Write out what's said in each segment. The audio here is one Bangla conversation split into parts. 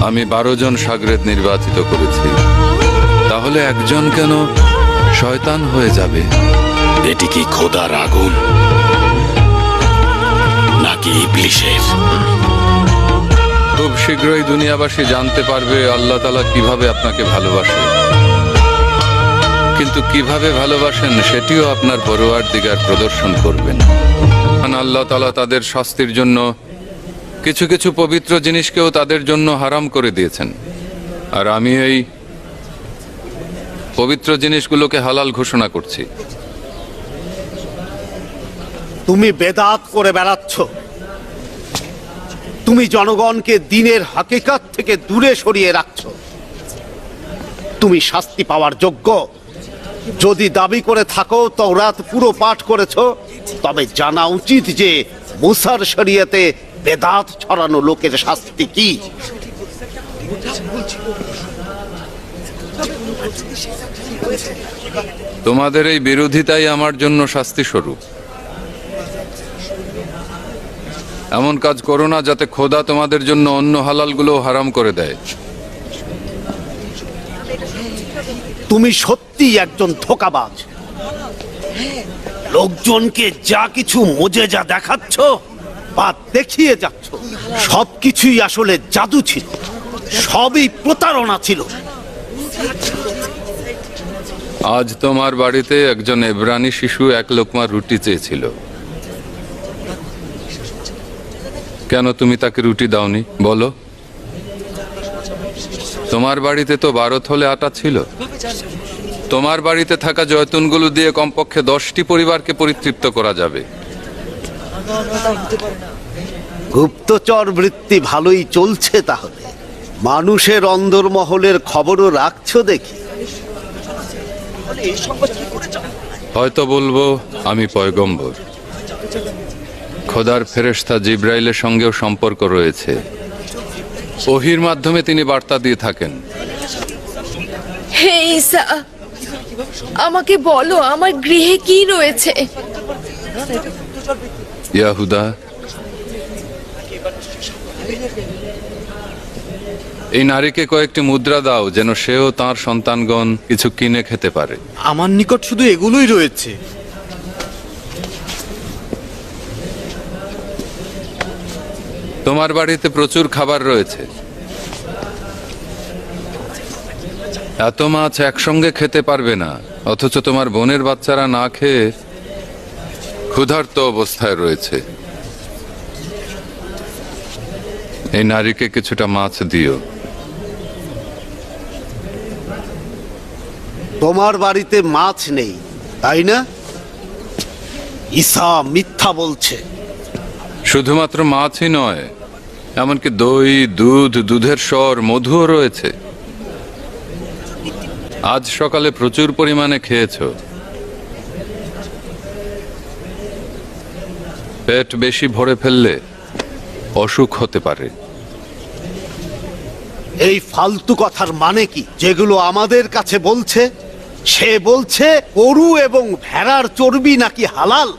আমি 12 জন শাগরেদ নির্বাচিত করেছি, তাহলে একজন কেন শয়তান হয়ে যাবে? এটি কি খোদার আগুন নাকি ইবলিসের? খুব শীঘ্রই দুনিয়াবাসী জানতে পারবে আল্লাহ তাআলা কিভাবে আপনাকে ভালোবাসে, কিন্তু কিভাবে ভালোবাসেন সেটিও আপনার পরওয়ারদিগার প্রদর্শন করবেন। আল্লাহ তাআলা তাদের শাস্তির জন্য কিছু কিছু পবিত্র জিনিসকেও তাদের জন্য হারাম করে দিয়েছেন, আর আমি এই পবিত্র জিনিসগুলোকে হালাল ঘোষণা করছি। তুমি বেদাত করে বেড়াচ্ছ, তুমি জনগণকে দ্বীনের হাকিকাত থেকে দূরে সরিয়ে রাখছো। তুমি শাস্তি পাওয়ার যোগ্য। যদি দাবি করে থাকো তাওরাত পুরো পাঠ করেছো, তবে জানা উচিত যে মুসার শরীয়তে বেদাত ছড়ানো লোকের শাস্তি কি। তোমাদের এই বিরোধিতাই আমার জন্য শাস্তি স্বরূপ। এমন কাজ করো না যাতে খোদা তোমাদের জন্য অন্য হালালগুলো হারাম করে দেয়। তুমি সত্যি একজন ধোঁকাবাজ। লোকজনকে যা কিছু মোজেজা দেখাচ্ছ বা দেখিয়ে যাচ্ছ, সবকিছুই আসলে জাদু ছিল, সবই প্রতারণা ছিল। আজ তোমার বাড়িতে একজন এব্রানি শিশু 1 লোকমা রুটি চেয়েছিল। কেন তুমি তাকে রুটি দাওনি বলো? তোমার বাড়িতে তো 12 থলে আটা ছিল। তোমার বাড়িতে থাকা জয়তুনগুলো দিয়ে কমপক্ষে 10টি পরিবারকে পরিতৃপ্ত করা যাবে। গুপ্তচর বৃত্তি ভালোই চলছে তাহলে। মানুষের অন্দরমহলের খবরও রাখছো দেখি। হয়তো বলবো আমি পয়গম্বর। খোদার ফেরেশতা জিব্রাইলের সঙ্গেও সম্পর্ক রয়েছে। ওহীর মাধ্যমে তিনি বার্তা দিয়ে থাকেন। হে ঈসা, আমাকে বলো আমার গৃহে কি রয়েছে? ইয়াহুদা, এই নারীকে কয়েকটি মুদ্রা দাও, যেন সেও তার সন্তানগণ কিছু কিনে খেতে পারে। আমার নিকট শুধু এগুলোই রয়েছে। তোমার বাড়িতে প্রচুর খাবার রয়েছে। এত মাছ একসঙ্গে খেতে পারবে না, অথচ তোমার বোনের বাচ্চারা না খেয়ে ক্ষুধার্ত অবস্থায় রয়েছে। এই নারীকে কিছুটা মাছ দিও। তোমার বাড়িতে মাছ নেই, তাই না? ঈসা মিথ্যা বলছে। শুধুমাত্র মাছই নয়, এমনকি দই, দুধ, দুধের স্বর, মধুও রয়েছে। আজ সকালে প্রচুর পরিমাণে খেয়েছো। পেট বেশি ভরে ফেললে অসুখ হতে পারে। এই ফালতু কথার মানে কি যেগুলো আমাদের কাছে বলছে? সে বলছে গরু এবং ভেড়ার চর্বি নাকি হালাল।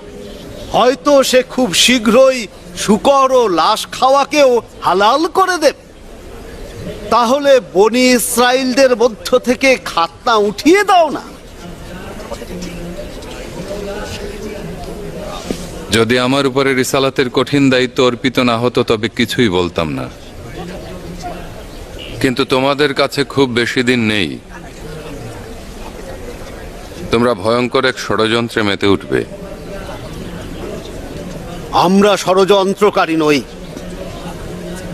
হয়তো সে খুব শীঘ্রই শূকর ও লাশ খাওয়াকেও হালাল করে দেবে। তাহলে বনি ইসরাইলদের মধ্য থেকে খাতনা উঠিয়ে দাও না। যদি আমার উপরে রিসালাতের কঠিন দায়িত্ব অর্পিত না হতো তবে কিছুই বলতাম না, কিন্তু তোমাদের কাছে খুব বেশি দিন নেই। তোমরা ভয়ঙ্কর এক ষড়যন্ত্রে মেতে উঠবে। আমরা ষড়যন্ত্রকারী নই,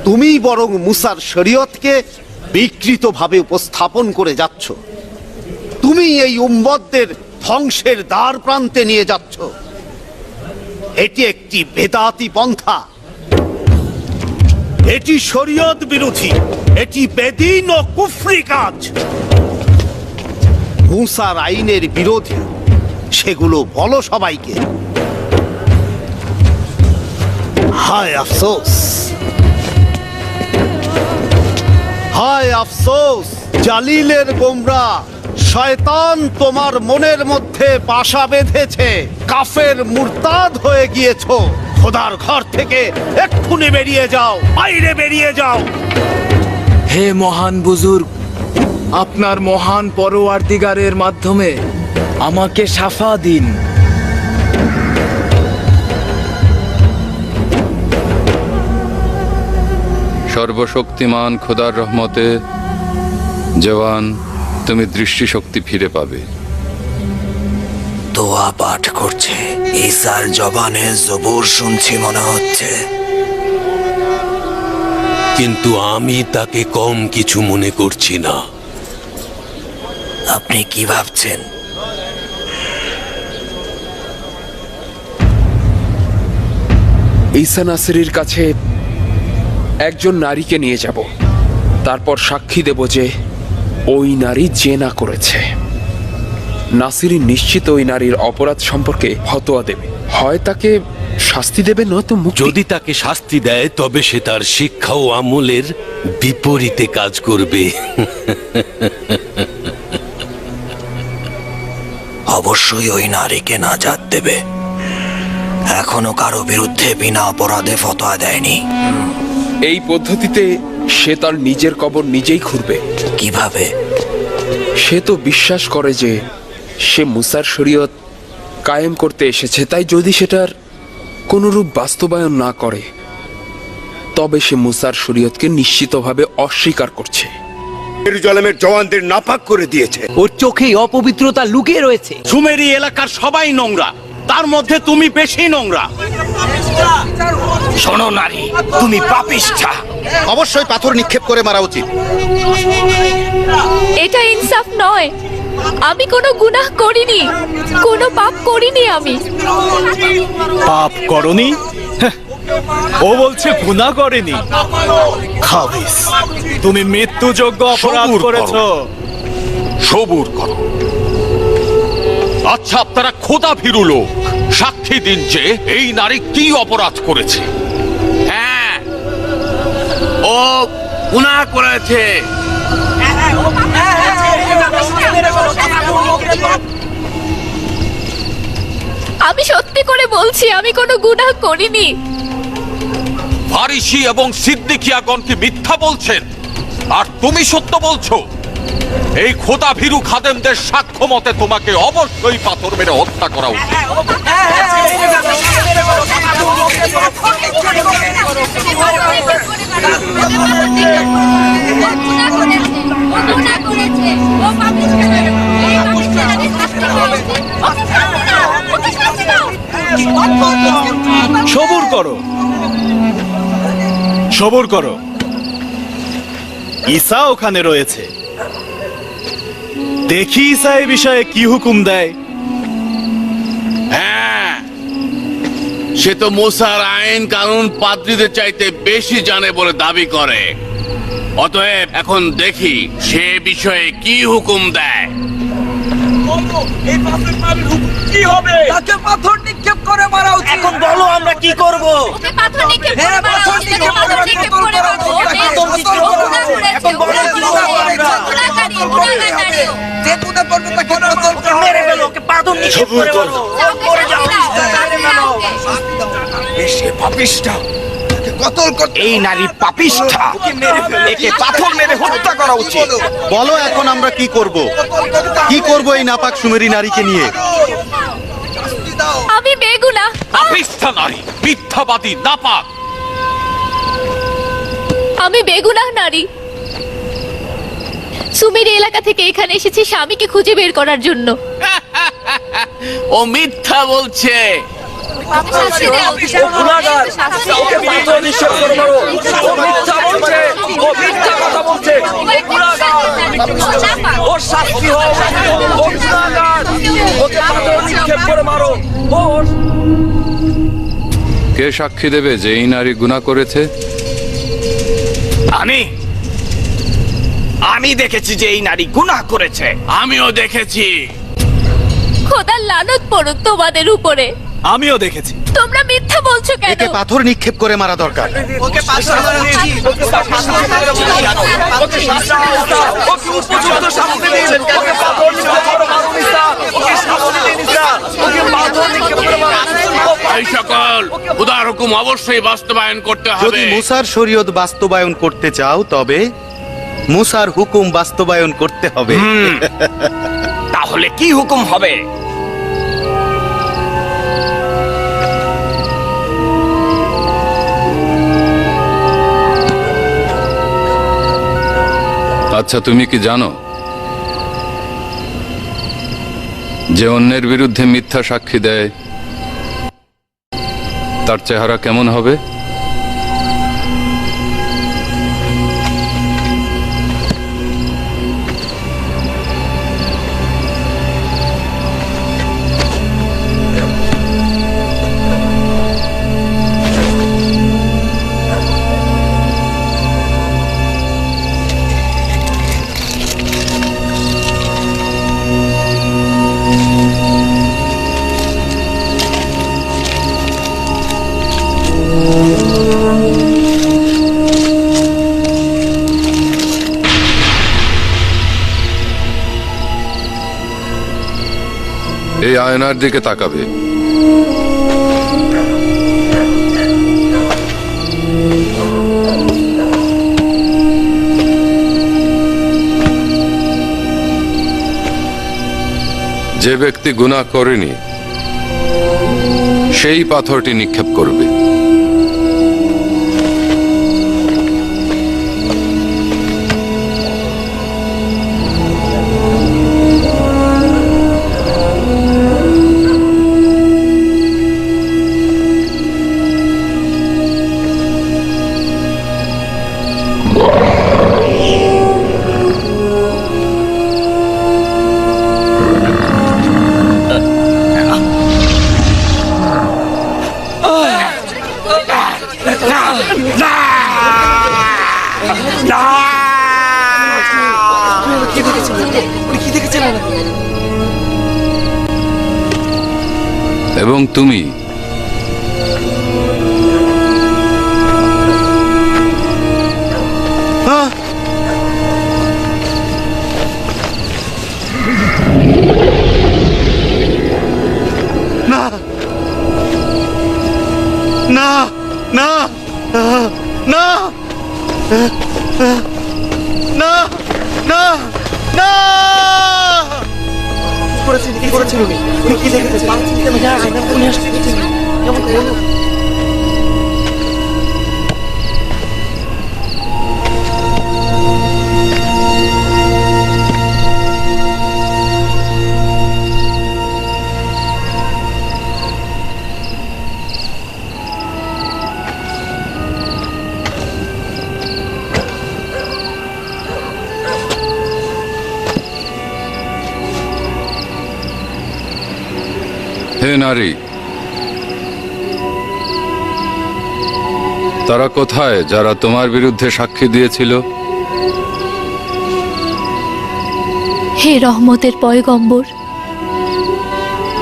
তুমি বরং মুসার শরীয়তকে বিকৃতভাবে উপস্থাপন করে যাচ্ছ। তুমি এই উম্মতদের ধ্বংসের দ্বার প্রান্তে নিয়ে যাচ্ছ। এটি একটি বেদাতি পন্থা, এটি শরীয়ত বিরোধী, এটি বেদীন ও কুফরি কাজ। মুসার আইনের বিরোধী সেগুলো বলো সবাইকে। হায় আফসোস, হায় আফসোস, জালিলের গোমরা শয়তান তোমার মনের মধ্যে বাসা বেঁধেছে। কাফের মুরতাদ হয়ে গিয়েছো। খোদার ঘর থেকে এক্ষুনি বেরিয়ে যাও, বাইরে বেরিয়ে যাও। হে মহান বুজুর্গ, আপনার মহান পরওয়ারদিগারের মাধ্যমে আমাকে শাফা দিন। সর্বশক্তিমান খোদার রহমতে জওয়ান, তুমি দৃষ্টিশক্তি ফিরে পাবে। দোয়া পাঠ করছে, ঈসার জবানে জবুর শুনছি মনে হচ্ছে। কিন্তু আমি তাকে কম কিছু মনে করছি না। আপনি কি ভাবছেন? ঈসা নাসিরের কাছে একজন নারীকে নিয়ে যাব, তারপর সাক্ষী দেব যে ওই নারী জেনা করেছে। নাসিরি নিশ্চিত ওই নারীর অপরাধ সম্পর্কে ফতোয়া দেবে, হয় তাকে শাস্তি দেবে নয়তো মুক্তি। যদি তাকে শাস্তি দেয় তবে সে তার শিক্ষা ও আমলের বিপরীতে কাজ করবে। অবশ্যই ওই নারীকে নাজাত দেবে। এখনো কারো বিরুদ্ধে বিনা অপরাধে ফতোয়া দেয়নি। এই পদ্ধতিতে সে তার নিজের কবর নিজেই খুঁড়বে। কিভাবে? সে তো বিশ্বাস করে যে সে মুসার শরীয়ত কায়েম করতে এসেছে, তাই যদি সেটার কোনরূপ বাস্তবায়ন না করে তবে সে মুসার শরীয়তকে নিশ্চিতভাবে অস্বীকার করছে। জেরুজালেমের জওয়ানদের নাপাক করে দিয়েছে। ওর চোখেই অপবিত্রতা লুকিয়ে রয়েছে। সুমেরি এলাকার সবাই নোংরা, তার মধ্যে তুমি বেশি নোংরা। শোনো নারী, তুমি পাপিষ্ঠা। অবশ্যই পাথর নিক্ষেপ করে মারা উচিত। এটা ইনসাফ নয়। আমি কোনো গুনাহ করিনি, কোনো পাপ করিনি আমি। পাপ করনি? ও বলছে গুনাহ করেনি। খাবিস, তুমি মৃত্যুযোগ্য অপরাধ সবুর করো। করেছো। সবুর করো। আচ্ছা, আপনারা খোদা ভীরু লোক, সাক্ষী দিন যে এই নারী কি অপরাধ করেছে। হ্যাঁ, ও গুনাহ করেছে। আমি সত্যি করে বলছি আমি কোনো গুনাহ করিনি। ফারিসি এবং সিদ্দিকিয়াগণ কি মিথ্যা বলছেন আর তুমি সত্য বলছো? এই খোদা ভীরু খাদেমদের সাক্ষ্য মতে তোমাকে অবশ্যই পাথর মেরে হত্যা করা উচিত। সবুর করো, সবুর করো। ঈসা ওখানে রয়েছে, দেখি ঈসা এ বিষয়ে কি হুকুম দেয়। হ্যাঁ, সে তো মুসার আইন কানুন পাদ্রীদের চাইতে বেশি জানে বলে দাবি করে। অতএব এখন দেখি সে বিষয়ে কি হুকুম দেয়। তাকে পাথর নিক্ষেপ করে মারা উচিত। এখন বলো আমরা কি করব? ওকে পাথর নিক্ষেপ করে মারা উচিত, ওকে পাথর নিক্ষেপ করে মারা উচিত। এখন বলো কি করব আমরা? গুনাহগারী, গুনাহগারী। যে গুনাহ করবে তাকে কতল করো। মেরে ফেলো, ওকে পাথর নিক্ষেপ করে মারো। ওকে শাস্তি দাও, শাস্তি দাও। সে পাপিষ্ঠা, কতল করতে। এই নারী পাপিষ্ঠা, একে পাথর মেরে হত্যা করা উচিত। বলো এখন আমরা কি করব? কি করব এই নাপাক সুমেরি নারীকে নিয়ে? আমি বেগুনাহ। পাপিষ্ঠা নারী, মিথ্যাবাদী, নাপাক। আমি বেগুনাহ নারী। সুমেরি এলাকা থেকে এখানে এসেছি স্বামীকে খুঁজে বের করার জন্য। ও মিথ্যা বলছে। শাস্তি দাও। গুনাহগার, ওকে পাথর নিক্ষেপ করে মারো। ও মিথ্যা বলছে, ও মিথ্যা কথা বলছে। গুনাহগার, ওর শাস্তি হোক। ও গুনাহগার, ওকে পাথর নিক্ষেপ করে মারো। ওর কে সাক্ষী দেবে যে এই নারী গুনাহ করেছে? আমি দেখেছি যে এই নারী গুনাহ করেছে। আমিও দেখেছি। খোদার লানত পড়ুক তোমাদের উপরে। আমিও দেখেছি। তোমরা মিথ্যা বলছো কেন? একে পাথর নিক্ষেপ করে মারা দরকার। ওকে পাথর ওকে উপযুক্ত শাস্তি দিন। ওকে পাথর নিক্ষেপ করে মারো ঈসা। ওকে শাস্তি দিন ঈসা। ওকে পাথর নিক্ষেপ করে মারো। এই সকল খোদার হুকুম অবশ্যই বাস্তবায়ন করতে যদি হবে। মুসার শরীয়ত বাস্তবায়ন করতে চাও তবে মুসার হুকুম বাস্তবায়ন করতে হবে। তাহলে কি হুকুম হবে? আচ্ছা, তুমি কি জানো যে অন্যের বিরুদ্ধে মিথ্যা সাক্ষী দেয় তার চেহারা কেমন হবে? এই আয়নার দিকে তাকাবে। যে ব্যক্তি গুনাহ করেনি সেই পাথরটি নিক্ষেপ করবে। এবং তুমি না না না না না না না হে নারী, তারা কোথায় যারা তোমার বিরুদ্ধে সাক্ষী দিয়েছিল? হে রহমতের পয়গম্বর,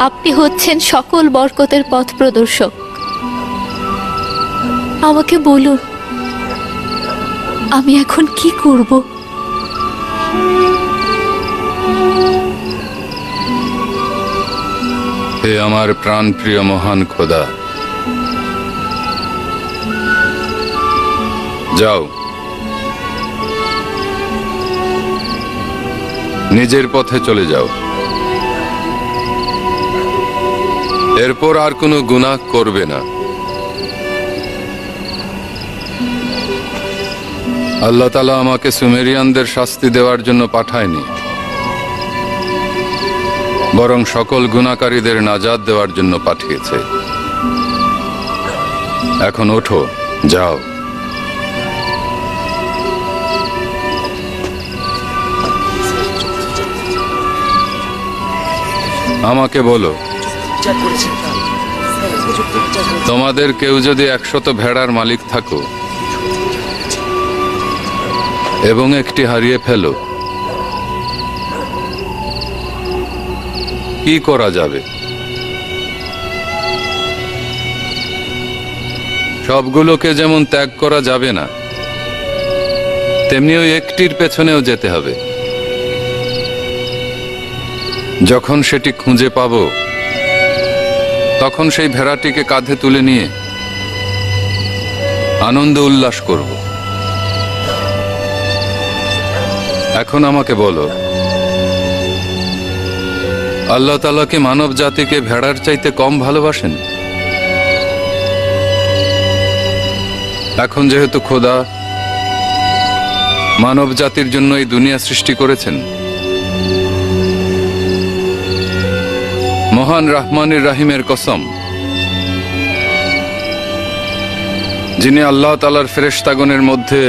আপনি হচ্ছেন সকল বরকতের পথ প্রদর্শক। আমাকে বলুন, আমি এখন কি করব? হে আমার প্রাণপ্রিয় মহান খোদা, যাও, নিজের পথে চলে যাও। এরপর আর কোনো গুনাহ করবে না। আল্লাহ তাআলা আমাকে সুমেরিয়ানদের শাস্তি দেওয়ার জন্য পাঠায়নি, বরং সকল গুনাহকারীদের নাজাত দেওয়ার জন্য পাঠিয়েছে। এখন ওঠো, যাও। আমাকে বলো, তোমাদের কেউ যদি 100 ভেড়ার মালিক থাকো এবং একটি হারিয়ে ফেলো, কি করা যাবে? সবগুলোকে যেমন ত্যাগ করা যাবে না, তেমনি ওই একটির পেছনেও যেতে হবে। যখন সেটি খুঁজে পাবো, তখন সেই ভেড়াটিকে কাঁধে তুলে নিয়ে আনন্দ উল্লাস করব। এখন আমাকে বলো, আল্লাহ তাআলা কি মানব জাতিকে ভেড়ার চাইতে কম ভালোবাসেন? এখন যেহেতু খোদা মানব জাতির জন্য এই দুনিয়া সৃষ্টি করেছেন, মহান রহমানির রাহিমের কসম, যিনি আল্লাহ তাআলার ফেরেশতাগণের মধ্যে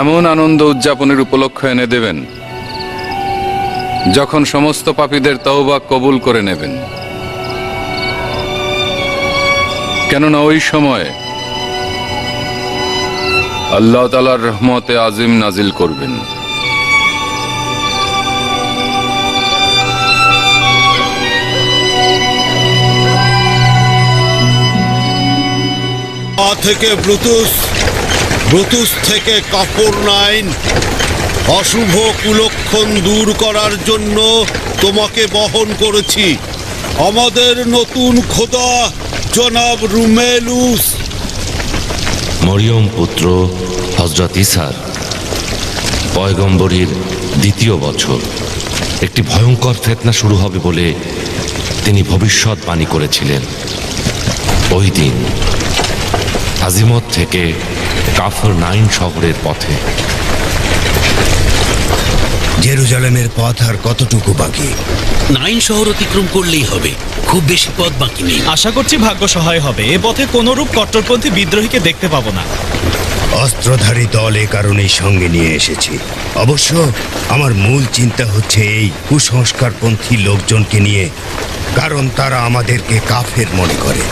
এমন আনন্দ উদযাপনের উপলক্ষ এনে দেবেন যখন সমস্ত পাপীদের তওবা কবুল করে নেবেন। কেননা ওই সময় আল্লাহ তাআলার রহমতে আজিম নাজিল করবেন। থেকে ব্রুতুস থেকে কাফরনাইন, অশুভ কুলক্ষণ দূর করার জন্য তোমাকে বহন করেছি। আমাদের নতুন খোদা জনাব রুমেলুস। মরিয়ম পুত্র হযরত ঈসার পয়গম্বরীর দ্বিতীয় বছর একটি ভয়ঙ্কর ফিতনা শুরু হবে বলে তিনি ভবিষ্যৎবাণী করেছিলেন। ওই দিন আজিমত থেকে কাফরনাইন শহরের পথে। জেরুজালেমের পথ আর কতটুকু বাকি? নাইন শহর অতিক্রম করলেই হবে, খুব বেশি পথ বাকি নেই। আশা করছি ভাগ্য সহায় হবে, এ পথে কোনরূপ কট্টরপন্থী বিদ্রোহীকে দেখতে পাবো না। অস্ত্রধারী দল এ কারণেই সঙ্গে নিয়ে এসেছি। অবশ্য আমার মূল চিন্তা হচ্ছে এই কুসংস্কারপন্থী লোকজনকে নিয়ে, কারণ তারা আমাদেরকে কাফের মনে করে,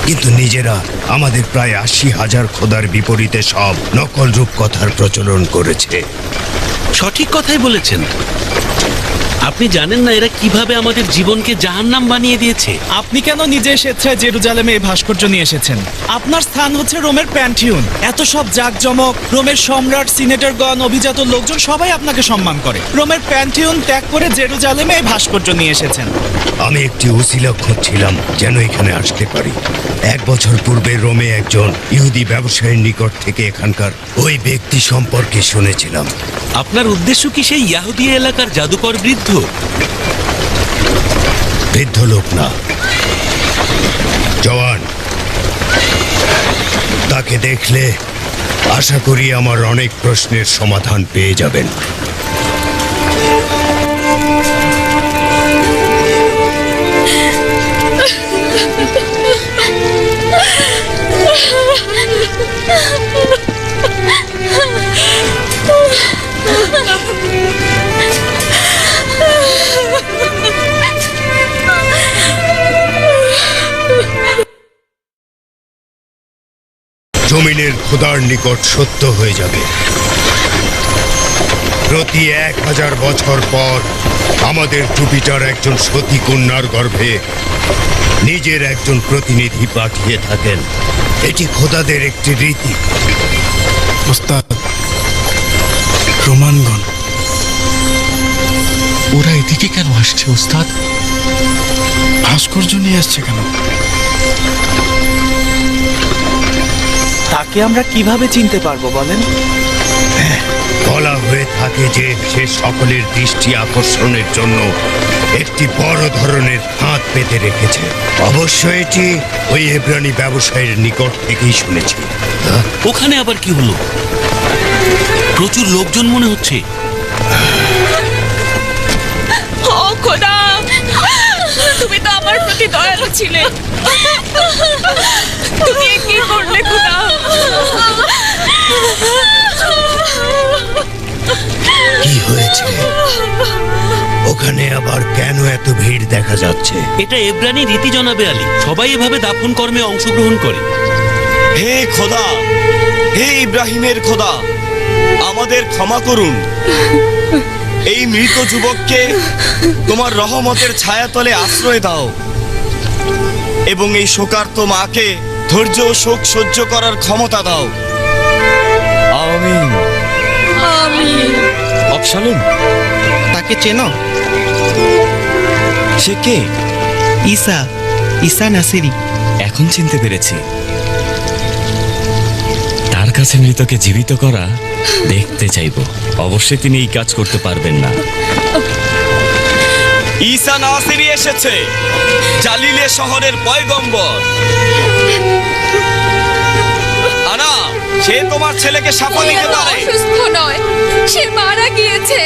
কিন্তু নিজেরা আমাদের প্রায় ৮০,০০০ খোদার বিপরীতে সব নকল রূপকথার প্রচলন করেছে। সঠিক কথাই বলেছেন। আপনি জানেন না এরা কিভাবে আমাদের জীবনকে জাহান্নাম বানিয়ে দিয়েছে? আপনি কেন নিজে স্বেচ্ছায় জেরুজালেমে এই ভাস্কর্য নিয়ে এসেছেন? আপনার স্থান হচ্ছে রোমের প্যান্থিয়ন। এত সব জাঁকজমক, রোমের সম্রাট, সিনেটরগণ, অভিজাত লোকজন সবাই আপনাকে সম্মান করে। রোমের প্যান্থিয়ন ত্যাগ করে জেরুজালেমে এই ভাস্কর্য নিয়ে এসেছেন। আমি একটি উসিলা খুঁজছিলাম যেন এখানে আসতে পারি। ১ বছর পূর্বে রোমে একজন ইহুদি ব্যবসায়ীর নিকট থেকে এখানকার ওই ব্যক্তি সম্পর্কে শুনেছিলাম। আপনার উদ্দেশ্য কি সেই ইয়াহুদি এলাকার জাদুকর বৃদ্ধ? বৃদ্ধ লোক না, জওয়ান। তাকে দেখলে আশা করি আমার অনেক প্রশ্নের সমাধান পেয়ে যাবেন। জমিনের খোদার নিকট সত্য হয়ে যাবে। প্রতি ১,০০০ বছর পর আমাদের জুপিটার একজন সতী কন্যার গর্ভে নিজের একজন প্রতিনিধি পাঠিয়ে থাকেন। এটি খোদাদের একটি রীতি। ওস্তাদ, রোমানগণ ওরা এদিকে কেন আসছে? ওস্তাদ, ভাস্কর্য নিয়ে আসছে কেন? তাকে আমরা কিভাবে চিনতে পারবো বলেন? বলা হয়ে থাকে যে সে সকলের দৃষ্টি আকর্ষণের জন্য একটি বড় ধরনের ফাঁদ পেতে রেখেছে। অবশ্য এটি ওই এব্রানি ব্যবসায়ীর নিকট থেকেই শুনেছি। ওখানে আবার কি হলো? প্রচুর লোকজন মনে হচ্ছে। ও খোদা, তুমি তো আমার প্রতি দয়ালু ছিলে। তুমি এ কি করলে খোদা? কি হয়েছে ওখানে? আবার কেন এত ভিড় দেখা যাচ্ছে? এটা এব্রানি রীতি জনাবে আলী, সবাই এভাবে দাফন কর্মে অংশগ্রহণ করে। হে খোদা, হে ইব্রাহিমের খোদা, আমাদের ক্ষমা করুন। এই মৃত যুবককে তোমার রহমতের ছায়াতলে আশ্রয় দাও এবং এই শোকার্ত মাকে ধৈর্য ও শোক সহ্য করার ক্ষমতা দাও। আমিন। অবসালুম, তাকে চেনো? সে কে? ঈসা নাসিরি। এখন চিনতে পেরেছি। তার কাছে মৃতকে জীবিত করা দেখতে চাইবো। অবশ্যই তিনি এই কাজ করতে পারবেন না। ঈসা নাসিরি এসেছে, জালিলে শহরের পয়গম্বর। আনা, সে তোমার ছেলেকে শাফা দিতে পারে। অসুস্থ নয়, সে মারা গিয়েছে।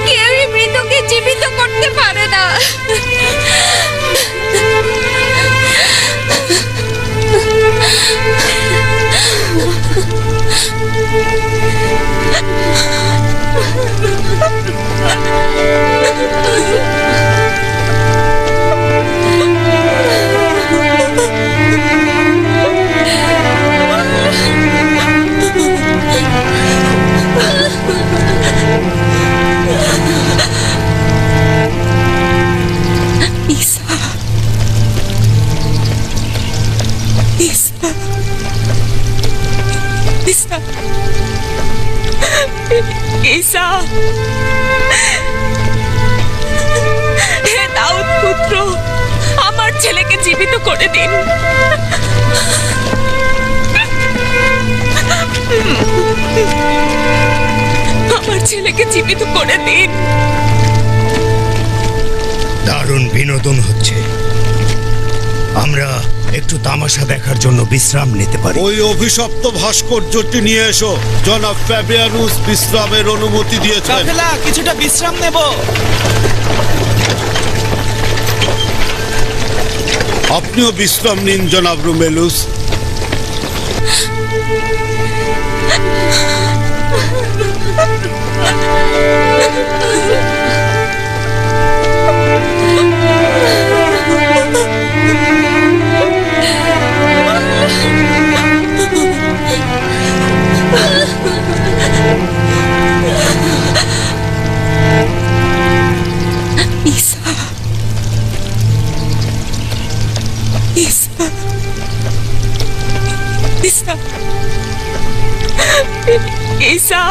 কেউই মৃতকে জীবিত করতে পারে না। ঈসা, হে দাউদ পুত্র, আমার ছেলেকে জীবিত করে দিন। আমার ছেলেকে জীবিত করে দিন। দারুণ বিনোদন হচ্ছে। আমরা একটু তামাশা দেখার জন্য বিশ্রাম নিতে পারি। ওই অভিশপ্ত ভাস্কর্যটি নিয়ে এসো। জনাব ফ্যাবিয়ানুস বিশ্রামের অনুমতি দিয়েছেন। কাফেলা, কিছুটা বিশ্রাম নেব। আপনিও বিশ্রাম নিন জনাব রুমেলুস। ঈসা,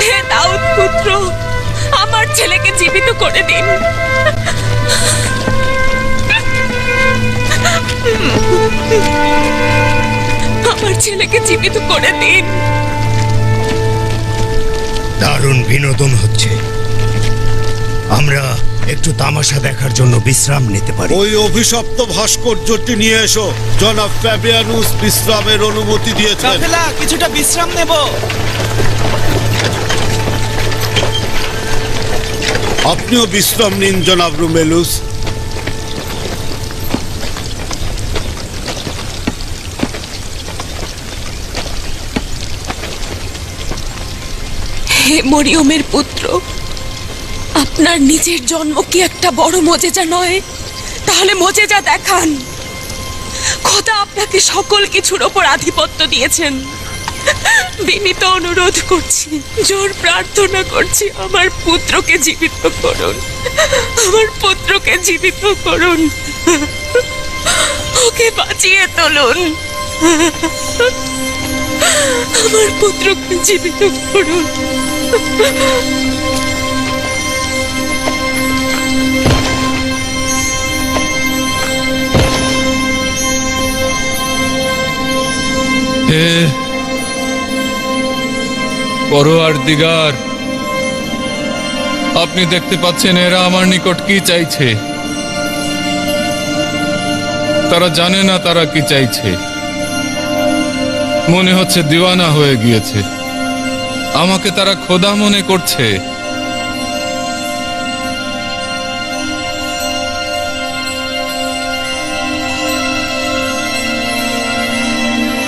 হে দাউদ পুত্র, আমার ছেলেকে জীবিত করে দিন। আমার ছেলেকে জীবিত করে দিন। দারুণ বিনোদন হচ্ছে। আমরা একটু তামাশা দেখার জন্য বিশ্রাম নিতে পারি। ওই অভিশপ্ত ভাস্কর্যটি নিয়ে এসো। জনাব ফ্যাবিয়ানুস বিশ্রামের অনুমতি দিয়েছেন। কাফেলা, কিছুটা বিশ্রাম নেব। আপনিও বিশ্রাম নিন জনাব রুমেলুস। হে মরিয়মের পুত্র, আপনার নিজের জন্ম কি একটা বড় মজেজা নয়? তাহলে মজেজা দেখান। খোদা আপনাকে সকল কিছুর ওপর আধিপত্য দিয়েছেন। বিনীত অনুরোধ করছি, জোর প্রার্থনা করছি, আমার পুত্রকে জীবিত করুন। আমার পুত্রকে জীবিত করুন। ওকে বাঁচিয়ে তুলুন। আমার পুত্রকে জীবিত করুন। হে পরওয়ারদিগার, আপনি দেখতে পাচ্ছেন এরা আমার নিকট কি চাইছে। তারা জানে না তারা কি চাইছে। মনে হচ্ছে দিওয়ানা হয়ে গিয়েছে। আমাকে তারা খোদা মনে করছে।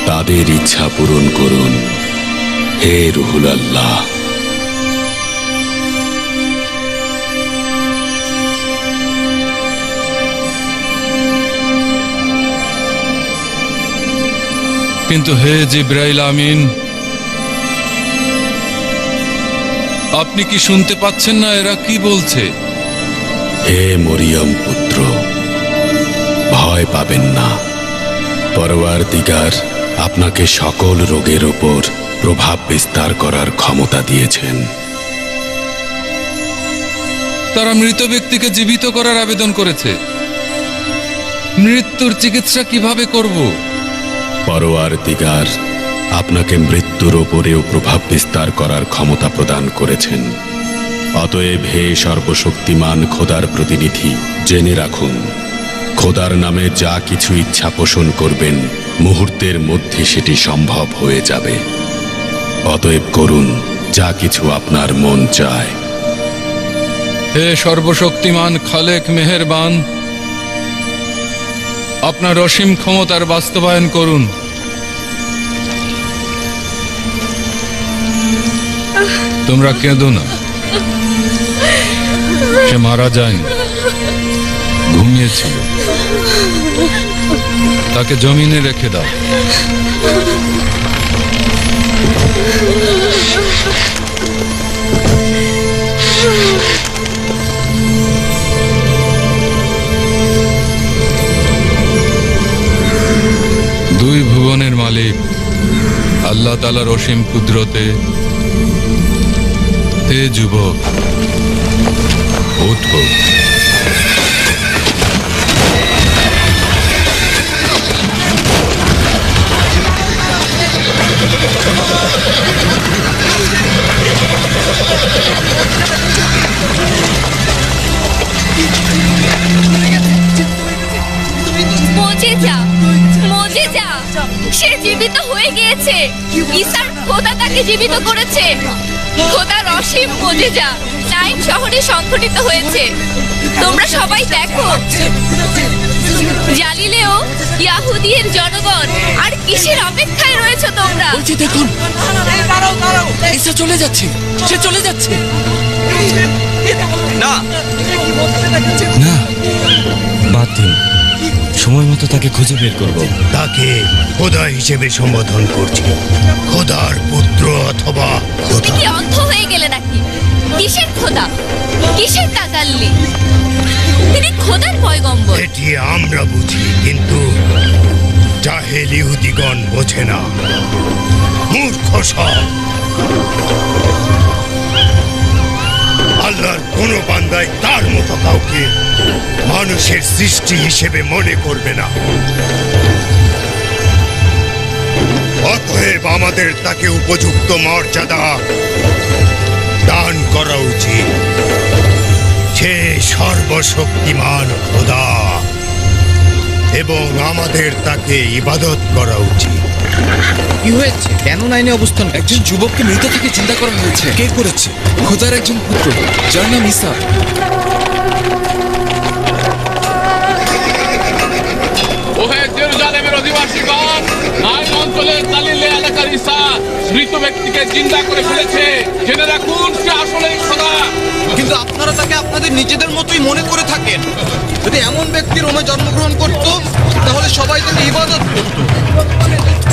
তাদের ইচ্ছা পূরণ করুন, হে রুহুল আল্লাহ। কিন্তু হে জিব্রাইল আমিন, আপনি কি শুনতে পাচ্ছেন না এরা কি বলছে? হে মরিয়ম পুত্র, ভয় পাবেন না। পরওয়ারদিগার আপনাকে সকল রোগের ওপর প্রভাব বিস্তার করার ক্ষমতা দিয়েছেন। তারা মৃত ব্যক্তিকে জীবিত করার আবেদন করেছে। মৃত্যুর চিকিৎসা কিভাবে করব? পরোয়ার দিগার আপনাকে মৃত্যুর ওপরেও প্রভাব বিস্তার করার ক্ষমতা প্রদান করেছেন। অতএব হে সর্বশক্তিমান খোদার প্রতিনিধি, জেনে রাখুন, খোদার নামে যা কিছু ইচ্ছা পোষণ করবেন মুহূর্তের মধ্যে সেটি সম্ভব হয়ে যাবে। অতএব করুন যা কিছু আপনার মন চায়। হে সর্বশক্তিমান খালেক মেহেরবান, আপনার অসীম ক্ষমতার বাস্তবায়ন করুন। তোমরা কেঁদো না, সে মারা যায়নি, ঘুমিয়েছিল। তাকে জমিনে রেখে দাও। দুই ভুবনের মালিক আল্লাহ তাআলার অসীম কুদরতে, হে যুবক, ওঠো। মুজিজা, সে জীবিত হয়ে গিয়েছে। ঈসার খোদা তাকে জীবিত করেছে। খোদার অসীম মুজিজা নাইন শহরে সংঘটিত হয়েছে। তোমরা সবাই দেখো। জালিলেও ইয়াহুদির জনগণ, আর কিসের অপেক্ষায় রয়েছে তোমরা? দেখুন, ঈসা চলে যাচ্ছে, সে চলে যাচ্ছে। না না, বাদ দিন, সময় মতো তাকে খুঁজে বের করব। তাকে খোদা হিসেবে সম্বোধন করছি, খোদার পুত্র অথবা তুমি কি অন্ধ হয়ে গেলে নাকি? কিসের খোদা, কিসের তাকাল্লি? তিনি খোদার পয়গম্বর। এটি আমরা বুঝি, কিন্তু জাহেল ইহুদিগণ বোঝে না। মূর্খ সব। আল্লাহর কোন বান্দাই তার মতো কাউকে মানুষের সৃষ্টি হিসেবে মনে করবে না। অতএব আমাদের তাকে উপযুক্ত মর্যাদা দান করা উচিত। সে সর্বশক্তিমান খোদা এবং আমাদের তাকে ইবাদত করা উচিত। কি হয়েছে? কেন নাইনে অবস্থান? একজন যুবককে মৃত থেকে চিন্তা করা হয়েছে। কে করেছে? খোদার একজন পুত্র, যার নাম ঈসা। ওহে জেরুজালেমের অধিবাসীগণ, নাইন অঞ্চলের গালিলে এলাকার ঈসা মৃত ব্যক্তিকে জিন্দা করে ফেলেছে। জেনে রাখুন, সে আসলেই খোদা। কিন্তু আপনারা তাকে আপনাদের নিজেদের মতোই মনে করে থাকেন। যদি এমন ব্যক্তি রোমে জন্মগ্রহণ করত, তাহলে সবাই তাকে ইবাদত করত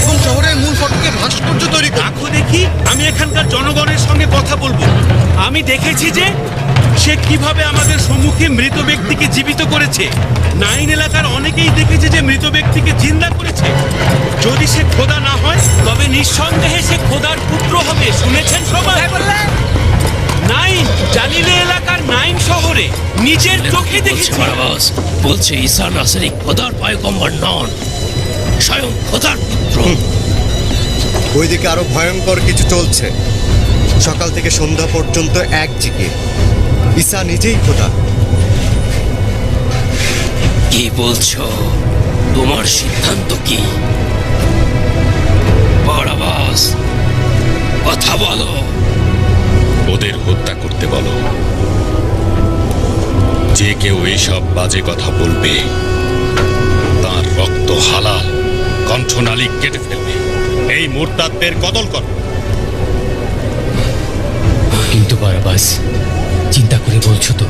এবং শহরের মূল ফটকে ভাস্কর্য তৈরি করত। দেখো দেখি, আমি এখানকার জনগণের সঙ্গে কথা বলবো। আমি দেখেছি যে সে কিভাবে আমাদের সম্মুখে মৃত ব্যক্তিকে জীবিত করেছে। নাইন এলাকার অনেকেই দেখেছে যে মৃত ব্যক্তিকে জিন্দা করেছে। যদি সে খোদা না হয়, তবে নিঃসন্দেহে সে খোদার পুত্র হবে। শুনেছেন সবাই? নাইন, জালিলে এলাকার নাইন শহরে নিজের চোখে দেখেছি। বলছে ঈসা নাসরি খোদার পয়গম্বর নন, স্বয়ং খোদার পুত্র। ওইদিকে আরো ভয়ঙ্কর কিছু চলছে। সকাল থেকে সন্ধ্যা পর্যন্ত এক জিকির, ঈসা নিজেই খোদা। কি বলছো? তোমার সিদ্ধান্ত কি? বারাবাস, কথা বলো। ওদের হত্যা করতে বলো। যে কেউ এইসব বাজে কথা বলবে তার রক্ত হালাল, কণ্ঠনালী কেটে ফেলবে। এই মুরতাদদের কতল করো। কিন্তু বারাবাস, চিন্তা করে বলছো তো?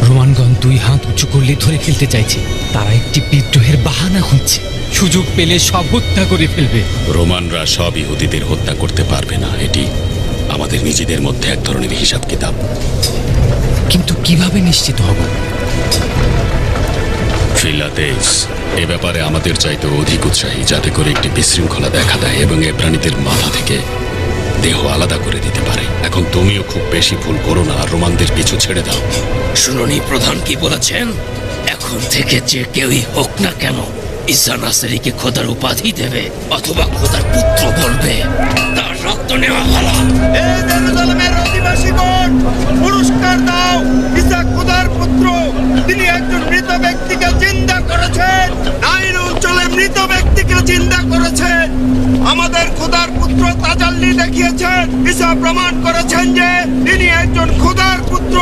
রোমানগণ দুই হাত উঁচু করলে ধরে ফেলতে চাইছে। তারা একটি বিদ্রোহের বাহানা খুঁজছে, সুযোগ পেলে সব হত্যা করে ফেলবে। রোমানরা সব ইহুদিদের হত্যা করতে পারবে না। এটি আমাদের নিজেদের মধ্যে এক ধরনের হিসাব কিতাব। কিন্তু কিভাবে নিশ্চিত হব? ফিলাতেস এ ব্যাপারে আমাদের চাইতে অধিক উৎসাহী, যাতে করে একটি বিশৃঙ্খলা দেখা দেয় এবং এ প্রাণীদের মাথা থেকে দেহ আলাদা করে দিতে পারে। এখন তুমিও খুব বেশি ভুল করো না, আর রোমানদের পিছু ছেড়ে দাও। শুনুনি প্রধান কি বলেছেন? এখন এখন থেকে যে কেউই হোক না কেন ঈসা নাসেরীকে খোদার উপাধি দেবে অথবা খোদার পুত্র বলবে, তার রক্ত নেওয়া ভালো। জেরুজালেমের অধিবাসীগণ, পুরস্কার দাও ঈসা খোদার পুত্র। তিনি একজন মৃত ব্যক্তিকে জিন্দা করেছেন। নাইল অঞ্চলে মৃত ব্যক্তিকে জিন্দা করেছেন। আমাদের খোদার পুত্র তাজাল্লি দেখিয়েছেন। ঈসা প্রমাণ করেছেন যে তিনি একজন খোদার পুত্র।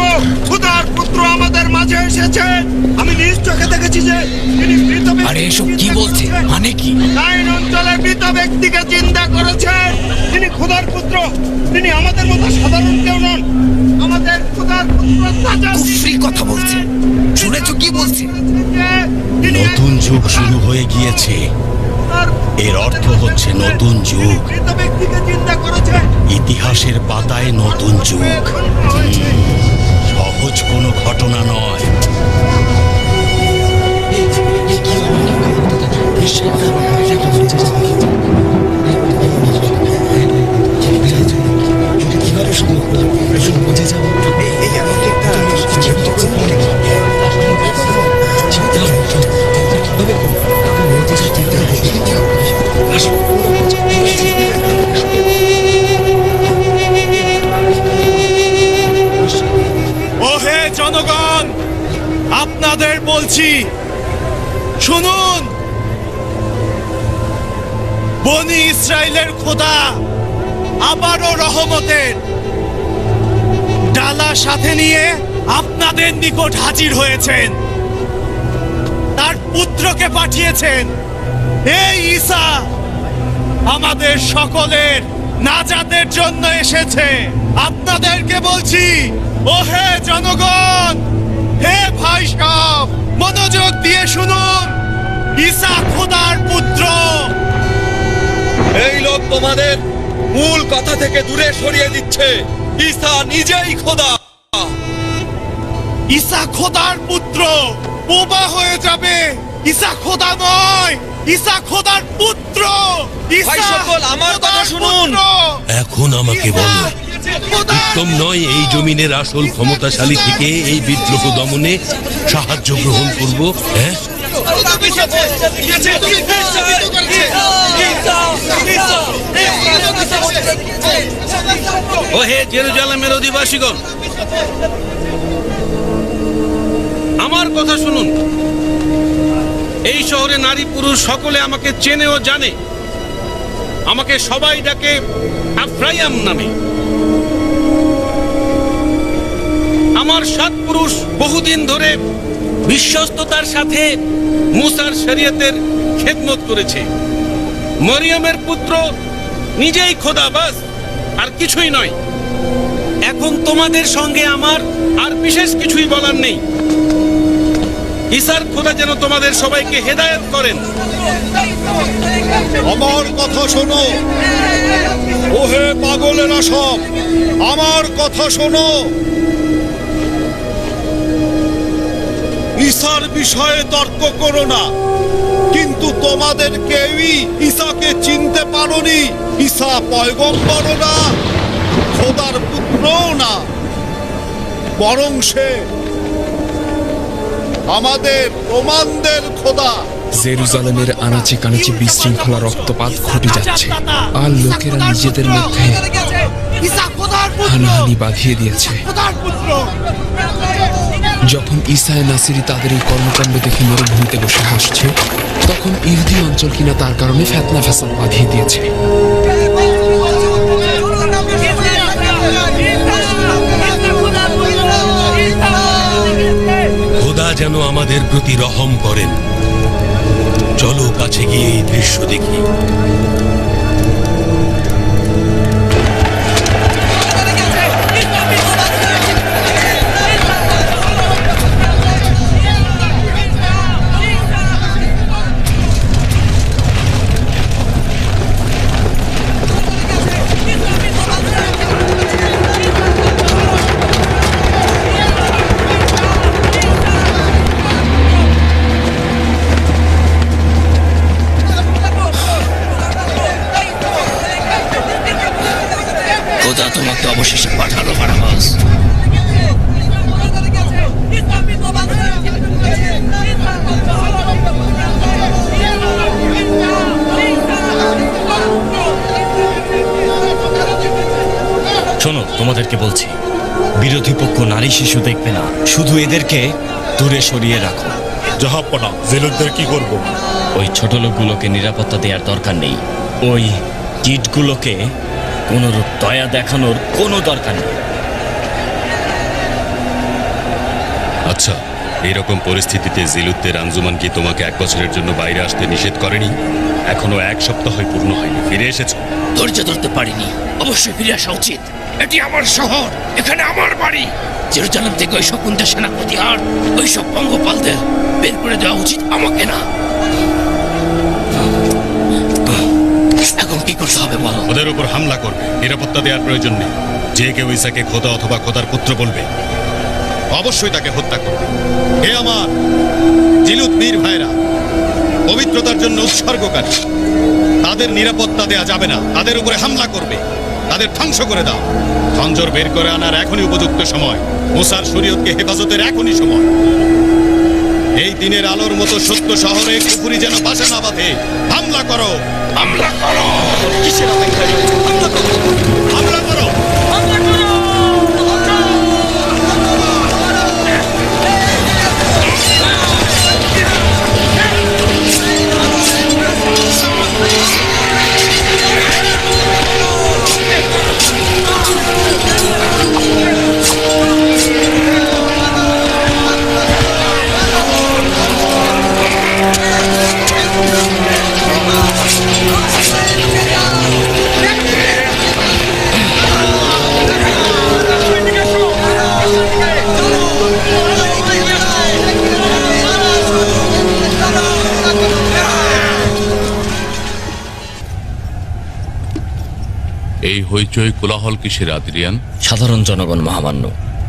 খোদার পুত্র আমাদের মাঝে এসেছেন। আমি নিজ চোখে দেখেছি যে তিনি মৃত ব্যক্তি। আরে এসব কি বলছে? মানে কি? নাইল অঞ্চলে মৃত ব্যক্তিকে জিন্দা করেছেন। তিনি খোদার পুত্র। তিনি আমাদের মতো সাধারণ কেউ নন। আমাদের খোদার পুত্র কুফরি কথা বলছে। শুনেছো কি বলছে? নতুন যুগ শুরু হয়ে গিয়েছে। এর অর্থ হচ্ছে নতুন যুগ। মৃত ব্যক্তিকে জিন্দা করেছেন। ইতিহাসের পাতায় নতুন যুগ। সহজ কোনো ঘটনা নয়। ওহে জনগণ, আপনাদের বলছি, শুনুন। বনি ইসরায়েলের খোদা আবারও রহমতের ডালা সাথে নিয়ে আপনাদের নিকট হাজির হয়েছেন। তার পুত্রকে পাঠিয়েছেন। এই ঈসা আমাদের সকলের নাজাতের জন্য এসেছে। আপনাদেরকে বলছি, ওহে জনগণ, হে ভাই সব, মনোযোগ দিয়ে শুনুন। ঈসা খোদার পুত্র। এই লোক তোমাদের মূল কথা থেকে দূরে সরিয়ে দিচ্ছে। ঈসা নিজেই খোদা। ঈসা খোদার পুত্র। বোবা হয়ে যাবে। ঈসা খোদা নয়, ঈসা খোদার পুত্র। ভাই সকল, আমার কথা শুনুন। এখন আমাকে বলো, উত্তম নয় এই জমিনের আসল ক্ষমতাশালী থেকে এই বিদ্রোহ দমনে সাহায্য গ্রহণ করব? হ্যাঁ, ও হে জেরুজালেমের অধিবাসীগণ, আমার কথা শুনুন। এই শহরে নারী পুরুষ সকলে আমাকে চেনে ও জানে। আমাকে সবাই ডাকে আফরাইম নামে। আমার 7 পুরুষ বহুদিন ধরে বিশ্বস্ততার সাথে মুসার শরীয়তের খেদমত করেছে। মরিয়মের পুত্র নিজেই খোদা, বাস, আর কিছুই নয়। এখন তোমাদের সঙ্গে আমার আর বিশেষ কিছুই বলার নেই। ঈসার খোদা যেন তোমাদের সবাইকে হেদায়েত করেন। আমার কথা শোনো, ওহে পাগলেরা সব, আমার কথা শোনো। ঈসার বিষয়ে তর্ক করো না, কিন্তু তোমাদের কেউই ঈসাকে চিনতে পারোনি। ঈসা পয়গম্বরও না, খোদার পুত্রও না, বরং সে আমাদের প্রমাণদের খোদা। জেরুজালেমের আনাচে কানাচে বিশৃঙ্খলা রক্তপাত ঘটে যাচ্ছে, আর লোকেরা নিজেদের মধ্যে হানাহানি বাঁধিয়ে দিয়েছে। যখন ঈসায় নাসিরি তাদের এই কর্মকাণ্ড দেখে মরুভূমিতে বসে হাসছে, তখন ইহুদি অঞ্চল কিনা তার কারণে ফেতনা ফ্যাসাদ বাঁধিয়ে দিয়েছে। খোদা যেন আমাদের প্রতি রহম করেন। চলো কাছে গিয়ে এই দৃশ্য দেখি। খোদা তোমাকে অবশেষে পাঠালো বারাবাস। তোমাদেরকে বলছি, বিরোধী পক্ষ নারী শিশু দেখবে না, শুধু এদেরকে দূরে সরিয়ে রাখো। জাহাপনা, জেলুকদের কি করব? ওই ছোট লোকগুলোকে নিরাপত্তা দেওয়ার দরকার নেই। ওই কিটগুলোকে কোনরূপ দয়া দেখানোর কোনো দরকার নেই। আচ্ছা, এরকম পরিস্থিতিতে জিলুদ্দের আঞ্জুমান কি তোমাকে 1 বছরের জন্য বাইরে আসতে নিষেধ করেনি? এখনো 1 সপ্তাহ পূর্ণ হয়নি, ফিরে এসেছো। ধৈর্য ধরতে পারিনি। অবশ্যই ফিরে আসা উচিত। এটি আমার শহর, এখানে আমার বাড়ি। জেরুজালেম থেকে ওই শকুনটা সেনাপতি আর ওই সব পঙ্গপালদের বের করে দেওয়া উচিত, আমাকে না। এখন কি করতে হবে বলো? ওদের উপর হামলা করবে, নিরাপত্তা দেওয়ার প্রয়োজন নেই। যে কেউ ঈসাকে খোদা অথবা খোদার পুত্র বলবে, অবশ্যই তাকে হত্যা করবে। হে আমার জিলুত বীর ভাইরা, পবিত্রতার জন্য উৎসর্গকারী, তাদের নিরাপত্তা দেয়া যাবে না। তাদের উপরে হামলা করবে, তাদের ধ্বংস করে দাও। খঞ্জর বের করে আনার এখনই উপযুক্ত সময়। মুসার শরীয়তকে হেফাজতের এখনই সময়। এই দিনের আলোর মতো সত্য শহরে কুফরি যেন বাসা না বাঁধে। হামলা করো, হামলা করো। কিসের অপেক্ষায় রয়েছে? হামলা করো, হামলা করো, হামলা করো। এই হইচই কোলাহল কিসের আদ্রিয়ান? সাধারণ জনগণ মহামান্য,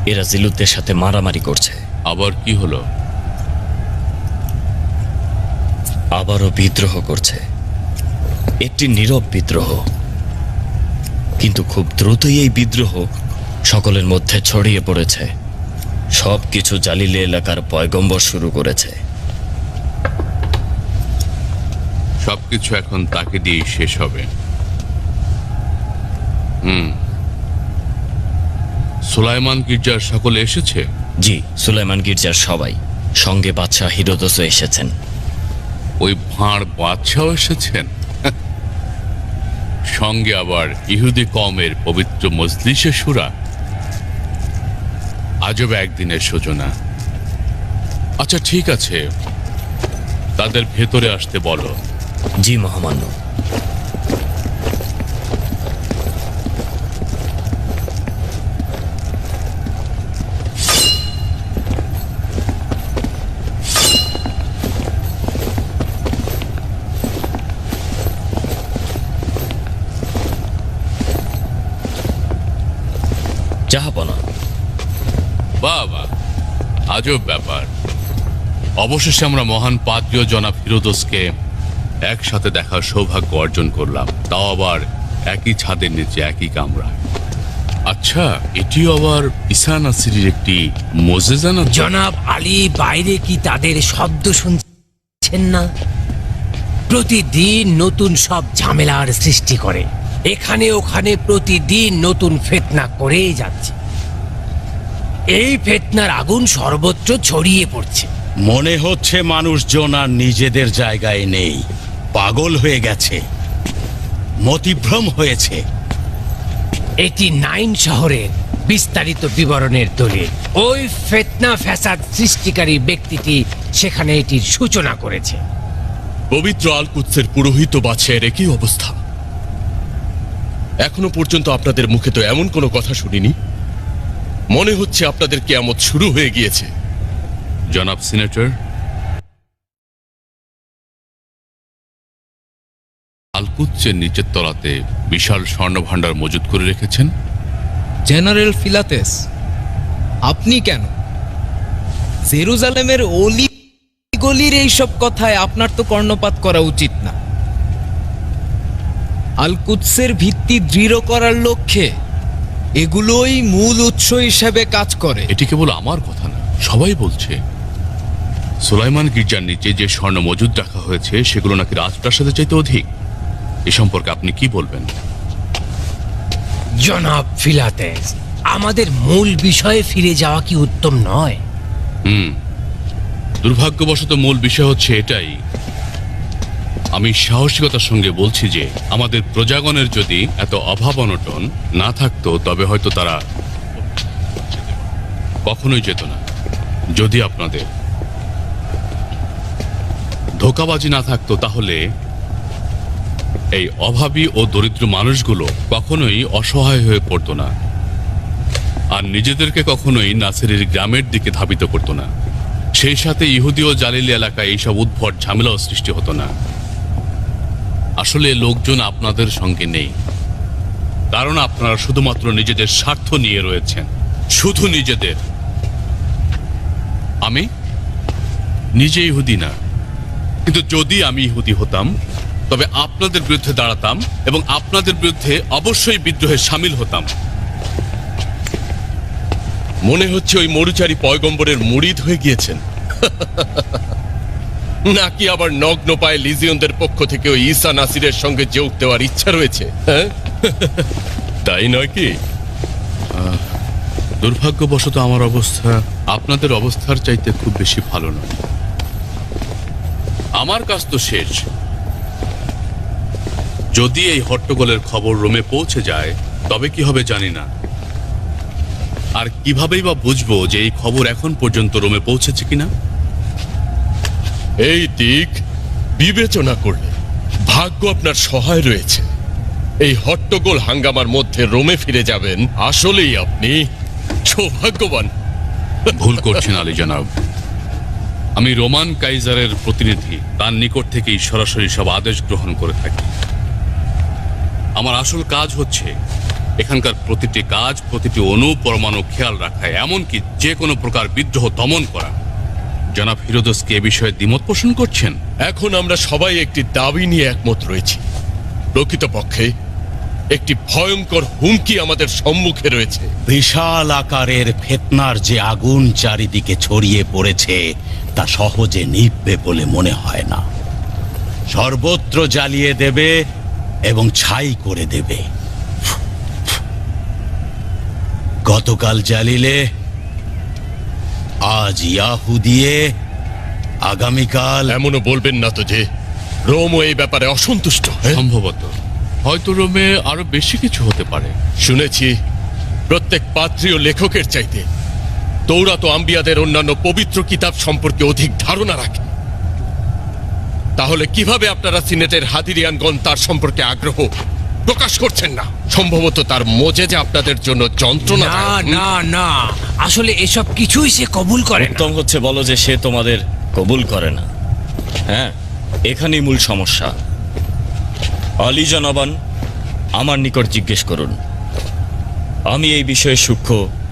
এরা জিলুতদের সাথে মারামারি করছে। আবার কি হলো? আবারও বিদ্রোহ করছে। একটি নীরব বিদ্রোহ, কিন্তু খুব দ্রুতই এই বিদ্রোহ সকলের মধ্যে ছড়িয়ে পড়েছে। সবকিছু জালিলে এলাকার পয়গম্বর শুরু করেছে। সবকিছু এখন তাকে দিয়েই শেষ হবে। সুলাইমান গির্জার সকলে এসেছে? জি, সুলাইমান গির্জার সবাই, সঙ্গে বাদশাহ হিরোদসও এসেছেন। ওই ভাঁড় বাদশাও এসেছেন? সঙ্গে আবার ইহুদি কওমের পবিত্র মজলিসে শুরা। আজব একদিনের সূচনা। আচ্ছা ঠিক আছে, তাদের ভেতরে আসতে বলো। জি মহামান্য। জাহাপনা। বাবা, আজব ব্যাপার। অবশেষে আমরা মহান পাদ্রীয় জনাব হিরোদসকে একসাথে দেখার সৌভাগ্য অর্জন করলাম, তাও আবার একই ছাদের নিচে, একই কামরায়। আচ্ছা, এটিও আবার ঈসা নাসিরের একটি মুজিজা না? জনাব আলী বাইরে কি তাদের শব্দ শুনছেন না? প্রতিদিন নতুন সব ঝামেলার সৃষ্টি করে, এখানে ওখানে প্রতিদিন নতুন ফিতনা করেই যাচ্ছে। এই ফিতনার আগুন সর্বত্র ছড়িয়ে পড়ছে। মনে হচ্ছে মানুষজন আর নিজেদের জায়গায় নেই, পাগল হয়ে গেছে, মতিভ্রম হয়েছে। এটি নাইন শহরের বিস্তারিত বিবরণের দলিল। ওই ফিতনা ফ্যাসাদ সৃষ্টিকারী ব্যক্তিটি সেখানে এটির সূচনা করেছে। পবিত্র আল-কুদসের পুরোহিত বাদশাহের একই অবস্থা। এখনো পর্যন্ত আপনাদের মুখে তো এমন কোনো কথা শুনিনি। মনে হচ্ছে আপনাদের কিয়ামত শুরু হয়ে গিয়েছে। জনাব সিনেটর, আল-কুদসের নিচের তলাতে বিশাল স্বর্ণভাণ্ডার মজুত করে রেখেছেন। জেনারেল ফিলাতেস, আপনি কেন? জেরুজালেমের অলি গলির এইসব কথায় আপনার তো কর্ণপাত করা উচিত না। আল-কুদসের ভিত্তি দৃঢ় করার লক্ষ্যে এগুলোই মূল উৎস হিসেবে কাজ করে। এটি কেবল আমার কথা না, সবাই বলছে সুলাইমান গির্জার নিচে যে স্বর্ণ মজুদ রাখা হয়েছে সেগুলো নাকি রাজপ্রাসাদের চাইতে অধিক। এ সম্পর্কে আপনি কি বলবেন? জনাব ফিলাতেস, আমাদের মূল বিষয়ে ফিরে যাওয়া কি উত্তম নয়? দুর্ভাগ্যবশত মূল বিষয় হচ্ছে এটাই। আমি সাহসিকতার সঙ্গে বলছি যে আমাদের প্রজাগণের যদি এত অভাব অনটন না থাকতো তবে হয়তো তারা কখনোই যেত না। যদি আপনাদের ধোঁকাবাজি না থাকতো তাহলে এই অভাবী ও দরিদ্র মানুষগুলো কখনোই অসহায় হয়ে পড়তো না, আর নিজেদেরকে কখনোই নাসিরের গ্রামের দিকে ধাবিত করতো না। সেই সাথে ইহুদি ও জালিলি এলাকায় এইসব উদ্ভট ঝামেলাও সৃষ্টি হতো না। আসলে লোকজন আপনাদের সঙ্গে নেই, কারণ আপনারা শুধুমাত্র নিজেদের স্বার্থ নিয়ে রয়েছেন, শুধু নিজেদের। আমি নিজে ইহুদি না, কিন্তু যদি আমি ইহুদি হতাম তবে আপনাদের বিরুদ্ধে দাঁড়াতাম এবং আপনাদের বিরুদ্ধে অবশ্যই বিদ্রোহে সামিল হতাম। মনে হচ্ছে ওই মরুচারী পয়গম্বরের মুরিদ হয়ে গিয়েছেন, নাকি আবার নগ্ন পায়ে লিজিয়নদের পক্ষ থেকে ওই ঈসা নাসিরের সঙ্গে যোগ দেওয়ার ইচ্ছা রয়েছে, হ্যাঁ? তাই নয় কি? দুর্ভাগ্যবশত আমার অবস্থা আপনাদের অবস্থার চাইতে খুব বেশি ভালো নয়। আমার কাজ তো শেষ। যদি এই হট্টগোলের খবর রোমে পৌঁছে যায় তবে কি হবে জানি না, আর কিভাবেই বা বুঝবো যে এই খবর এখন পর্যন্ত রোমে পৌঁছেছে কিনা। এই দিক বিবেচনা করলে ভাগ্য আপনার সহায় রয়েছে। এই হট্টগোল হাঙ্গামার মধ্যে রোমে ফিরে যাবেন, আসলেই আপনি সৌভাগ্যবান। ভুল করছেন আলী জনাব, আমি রোমান কাইজারের প্রতিনিধি, তার নিকট থেকেই সরাসরি সব আদেশ গ্রহণ করে থাকি। আমার আসল কাজ হচ্ছে এখানকার প্রতিটি কাজ, প্রতিটি অণু পরমাণু খেয়াল রাখা, এমনকি যে কোনো প্রকার বিদ্রোহ দমন করা। জনাব হিরোদস কি এ বিষয়ে দ্বিমত পোষণ করছেন? এখন আমরা সবাই একটি দাবি নিয়ে একমত রয়েছি। প্রকৃতপক্ষে একটি ভয়ঙ্কর হুমকি আমাদের সম্মুখে রয়েছে। বিশাল আকারের ফিতনার যে আগুন চারিদিকে ছড়িয়ে পড়েছে তা সহজে নিভবে বলে মনে হয় না। সর্বত্র জ্বালিয়ে দেবে এবং ছাই করে দেবে। গতকাল জ্বালিলে, আজ ইয়াহুদিয়ে, আগামীকাল। এমনও বলবেন না তো যে রোমও এই ব্যাপারে অসন্তুষ্ট? সম্ভবত, হয়তো রোমে আরো বেশি কিছু হতে পারে। শুনেছি প্রত্যেক পাত্রী ও লেখকের চাইতে তৌরাত ও আম্বিয়াদের অন্যান্য পবিত্র কিতাব সম্পর্কে অধিক ধারণা রাখে। তাহলে কিভাবে আপনারা সিনেটের হাদিরিয়ানগণ তার সম্পর্কে আগ্রহ প্রকাশ করছেন না? সম্ভবত তার মোজেজা আপনাদের জন্য যন্ত্রণা। না না না, আসলে এসব কিছুই সে কবুল করে না। উত্তম হচ্ছে বলো যে সে তোমাদের কবুল করে না। হ্যাঁ, এখানেই মূল সমস্যা। আলী জনাবান, আমার নিকট জিজ্ঞেস করুন। আমি এই বিষয়ে সূক্ষ্ম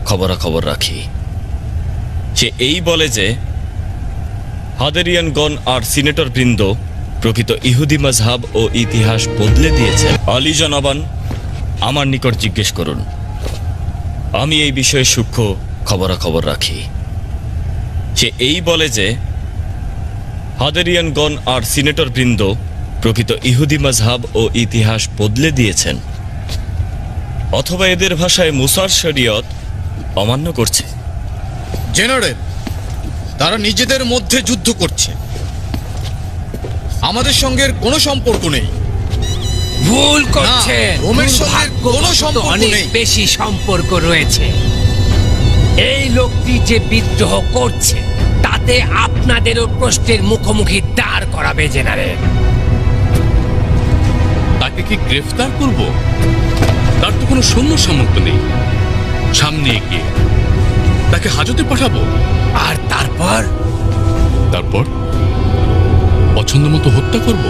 খবরাখবর রাখি। সে এই বলে যে হাদেরিয়ানগণ আর সিনেটর বৃন্দ প্রকৃত ইহুদি মাজহাব ও ইতিহাস বদলে দিয়েছে। আলী জনাবান, আমার নিকট জিজ্ঞেস করুন। আমি এই বিষয়ে সূক্ষ্ম খবরাখবর রাখি। সে এই বলে যে হাদেরিয়ানগণ আর সিনেটর বৃন্দ প্রকৃত ইহুদি মাজহাব ও ইতিহাস বদলে দিয়েছেন, অথবা এদের ভাষায় মুসার শরিয়ত অমান্য করছে। জেনারেল, তারা নিজেদের মধ্যে যুদ্ধ করছে, আমাদের সঙ্গে কোনো সম্পর্ক নেই। ভুল করছে, রোমের সঙ্গে কোনো সম্পর্ক অনেক নেই। বেশি সম্পর্ক রয়েছে। এই লোকটি যে বিদ্রোহ করছে তাতে আপনাদেরও প্রশ্নের মুখোমুখি দাঁড় করাবে জেনারেল। তাকে কি গ্রেফতার করব? তার তো কোনো সৈন্য সামর্থ্য নেই। সামনে এগিয়ে তাকে হাজতে পাঠাবো, আর তারপর পছন্দ মতো হত্যা করব।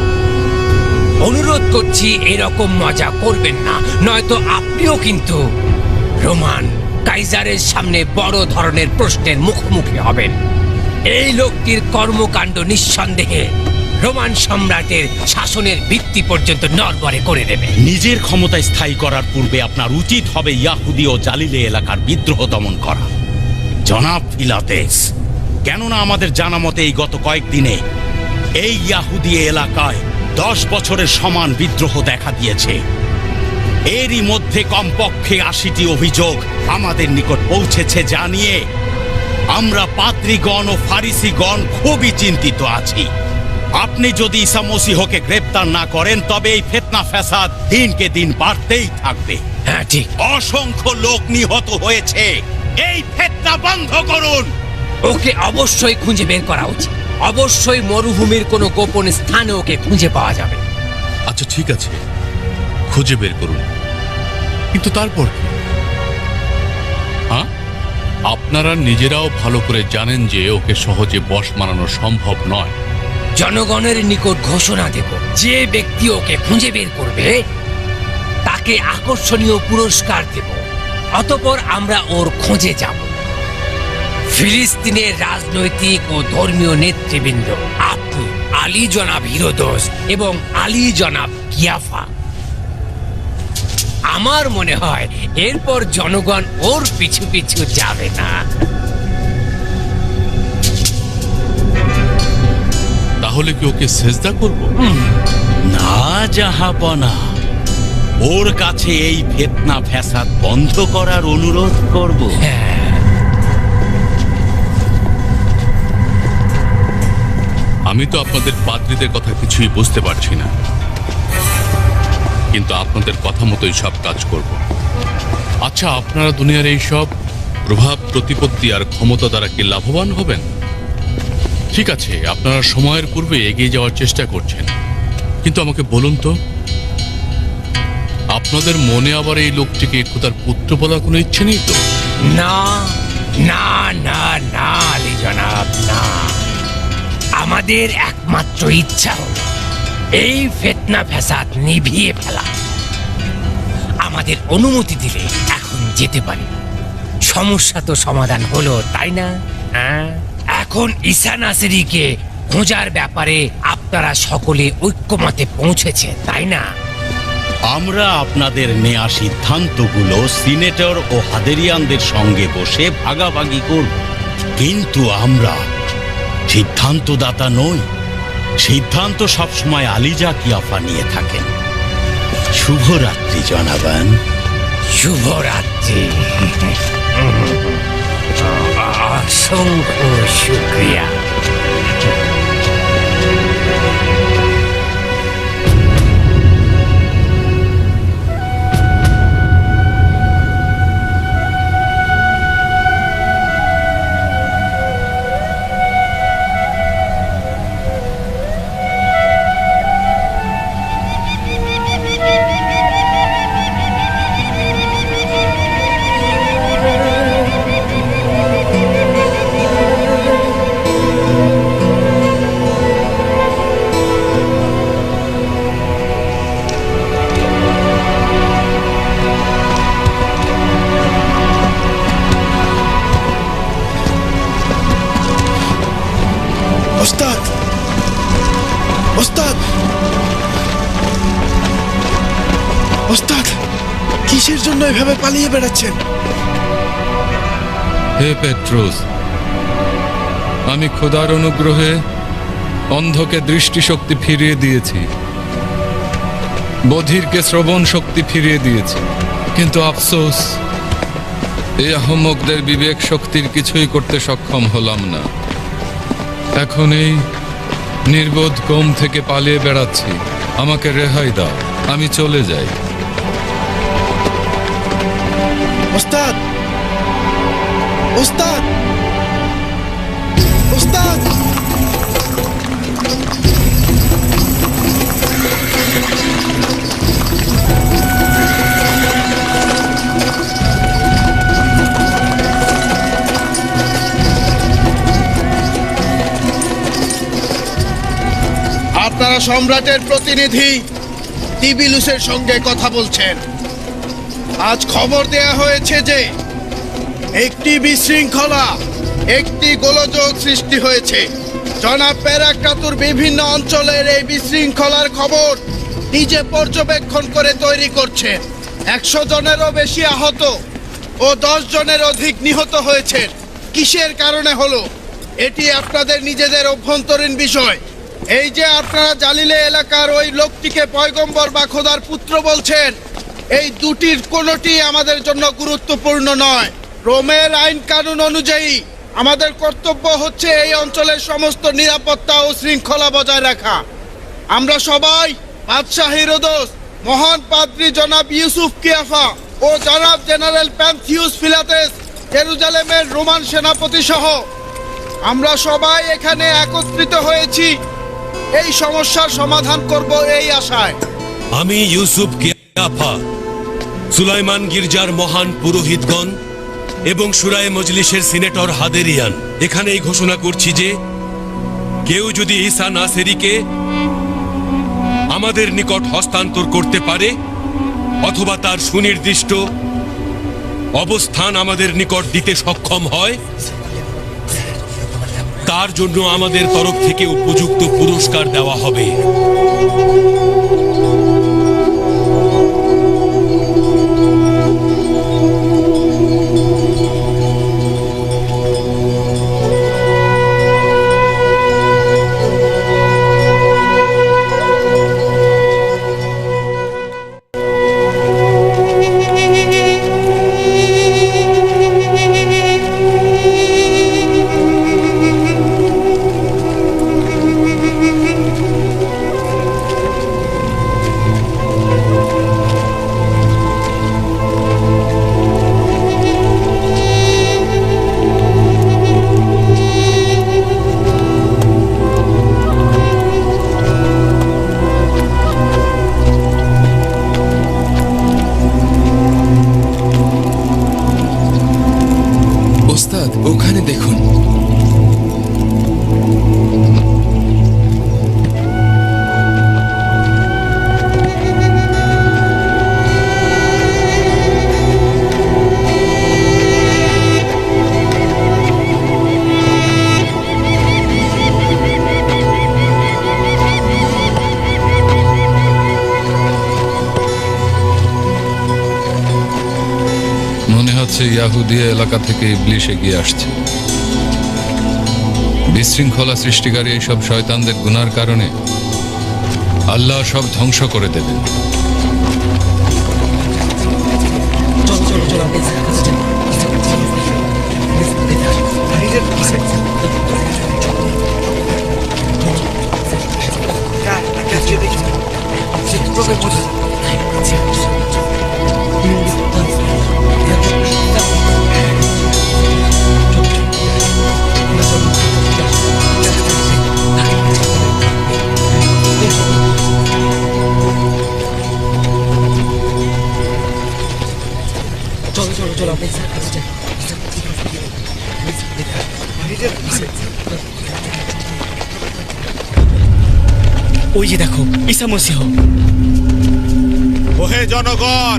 অনুরোধ করছি এরকম মজা করবেন না, নয়তো আপনিও কিন্তু রোমান কাইজারের সামনে বড় ধরনের প্রশ্নের মুখোমুখি হবেন। এই লোকটির কর্মকাণ্ড নিঃসন্দেহে রোমান সম্রাটের শাসনের ভিত্তি পর্যন্ত নড়বড়ে করে দেবে। নিজের ক্ষমতা স্থায়ী করার পূর্বে আপনার উচিত হবে ইয়াহুদি ও জালিলে এলাকার বিদ্রোহ দমন করা। জনাব ফিলাতেস, কেননা আমাদের জানা মতে এই গত কয়েকদিনে এই ইয়াহুদি এলাকায় 10 বছরের সমান বিদ্রোহ দেখা দিয়েছে। এরই মধ্যে কমপক্ষে ৮০টি অভিযোগ আমাদের নিকট পৌঁছেছে, জানিয়ে আমরা পাদ্রীগণ ও ফারিসিগণ খুবই চিন্তিত আছি। আপনি যদি ঈসা মসীহকে গ্রেপ্তার না করেন তবে এই ফিতনা ফ্যাসাদ দিনকে দিন বাড়তেই থাকবে। হ্যাঁ ঠিক। অসংখ্য লোক নিহত হয়েছে, এই ফিতনা বন্ধ করুন। ওকে অবশ্যই খুঁজে বের করা উচিত। অবশ্যই মরুভূমির কোনো গোপন স্থানে ওকে খুঁজে পাওয়া যাবে। আচ্ছা ঠিক আছে, খুঁজে বের করুন, কিন্তু তারপর কি? হ্যাঁ, আপনারা নিজেরাও ভালো করে জানেন যে ওকে সহজে বশ মানানো সম্ভব নয়। জনগণের নিকট ঘোষণা দেব, যে ব্যক্তি ওকে খুঁজে বের করবে তাকে আকর্ষণীয় পুরস্কার দেব। অতঃপর আমরা ওর খোঁজে যাব। ফিলিস্তিনের রাজনৈতিক ও ধর্মীয় নেতৃবৃন্দ, আপনি, আলী জনাব হিরোদোস এবং আলী জনাব কিয়াফা, আমার মনে হয় এরপর জনগণ ওর পিছু পিছু যাবে না। তাহলে কি ওকে সেজদা করব? না জাহাপনা, ওর কাছে এই ফিতনা ফ্যাসাদ বন্ধ করার অনুরোধ করব। আমি তো আপনাদের পাদ্রীদের কথা কিছুই বুঝতে পারছি না, কিন্তু আপনাদের কথা মতোই সব কাজ করব। আচ্ছা, আপনারা দুনিয়ার এই সব প্রভাব প্রতিপত্তি আর ক্ষমতা দ্বারা কি লাভবান হবেন? ঠিক আছে, আপনারা সময়ের পূর্বে এগিয়ে যাওয়ার চেষ্টা করছেন, কিন্তু আমাকে বলুন তো, আপনাদের মনে আবার এই লোকটিকে খোদার পুত্র বলার কোনো ইচ্ছে নেই তো? না না না না আলী জনাব, না। আমাদের একমাত্র ইচ্ছা হলো এই ফিতনা ফ্যাসাদ নিভিয়ে ফেলা। আমাদের অনুমতি দিলে এখন যেতে পারি। সমস্যা তো সমাধান হলো, তাই না? হ্যাঁ, এখন ঈসা নাসিরীকে খোঁজার ব্যাপারে আপনারা সকলে ঐক্যমতে পৌঁছেছে, তাই না? আমরা আপনাদের নেয়া সিদ্ধান্তগুলো সিনেটর ও হাদেরিয়ানদের সঙ্গে বসে ভাগাভাগি করব, কিন্তু আমরা সিদ্ধান্তদাতা নই। সিদ্ধান্ত সবসময় আলিজা কিয়াফা নিয়ে থাকেন। শুভরাত্রি জনাবান। শুভরাত্রি। অসংখ্য শুক্রিয়া। ওস্তাদ, ওস্তাদ, ওস্তাদ, কিসের জন্য এভাবে পালিয়ে বেড়াচ্ছেন? হে পেট্রোস, আমি খোদার অনুগ্রহে অন্ধকে দৃষ্টিশক্তি ফিরিয়ে দিয়েছি, বধিরকে শ্রবণ শক্তি ফিরিয়ে দিয়েছি, কিন্তু আফসোস, এই আহমকদের বিবেক শক্তির কিছুই করতে সক্ষম হলাম না। এখন এই নির্বোধ কম থেকে পালিয়ে বেড়াচ্ছি। আমাকে রেহাই দাও, আমি চলে যাই। ওস্তাদ, ওস্তাদ, ওস্তাদ! আপনারা সম্রাটের প্রতিনিধি তিবিলুসের সঙ্গে কথা বলছেন। আজ খবর দেয়া হয়েছে যে একটি বিশৃঙ্খলা, একটি গোলযোগ সৃষ্টি হয়েছে। জনাব প্যারাক্রাতুর বিভিন্ন অঞ্চলের এই বিশৃঙ্খলার খবর নিজে পর্যবেক্ষণ করে তৈরি করছেন। 100 জনেরও বেশি আহত ও 10 জনের অধিক নিহত হয়েছেন। কিসের কারণে হলো এটি আপনাদের নিজেদের অভ্যন্তরীণ বিষয়। এই যে আপনারা জালিলে এলাকার ওই লোকটিকে পয়গম্বর বা খোদার পুত্র বলছেন, এই দুটির কোনোটি আমাদের জন্য গুরুত্বপূর্ণ নয়। রোমের আইন কানুন অনুযায়ী আমাদের কর্তব্য হচ্ছে এই অঞ্চলের সমস্ত নিরাপত্তা ও শৃঙ্খলা বজায় রাখা। আমরা সবাই বাদশাহ হিরোদস, মহান পাদ্রী জনাব ইউসুফ কিয়াফা ও জনাব জেনারেল প্যান্থিউস ফিলাতেস, জেরুজালেমের রোমান সেনাপতি সহ আমরা সবাই এখানে একত্রিত হয়েছি এই সমস্যার সমাধান করব এই আশায়। আমি ইউসুফ কিয়াফা, সুলাইমান গির্জার মহান পুরোহিতগণ এবং সুরায় মজলিসের সিনেটর হাদেরিয়ান এখানে এই ঘোষণা করছি যে কেউ যদি ঈসা নাসেরিকে আমাদের নিকট হস্তান্তর করতে পারে অথবা তার সুনির্দিষ্ট অবস্থান আমাদের নিকট দিতে সক্ষম হয়, তার জন্য আমাদের তরফ থেকে উপযুক্ত পুরস্কার দেওয়া হবে। ওস্তাদ, ওখানে দেখুন। মনে হচ্ছে ইয়াহুদিয়া এলাকা থেকে ইবলিশ এগিয়ে আসছে। বিশৃঙ্খলা সৃষ্টিকারী এইসব শয়তানদের গুনার কারণে আল্লাহ সব ধ্বংস করে দেবেন। ওই যে দেখো, ঈসা মসীহ। ওহে জনগণ,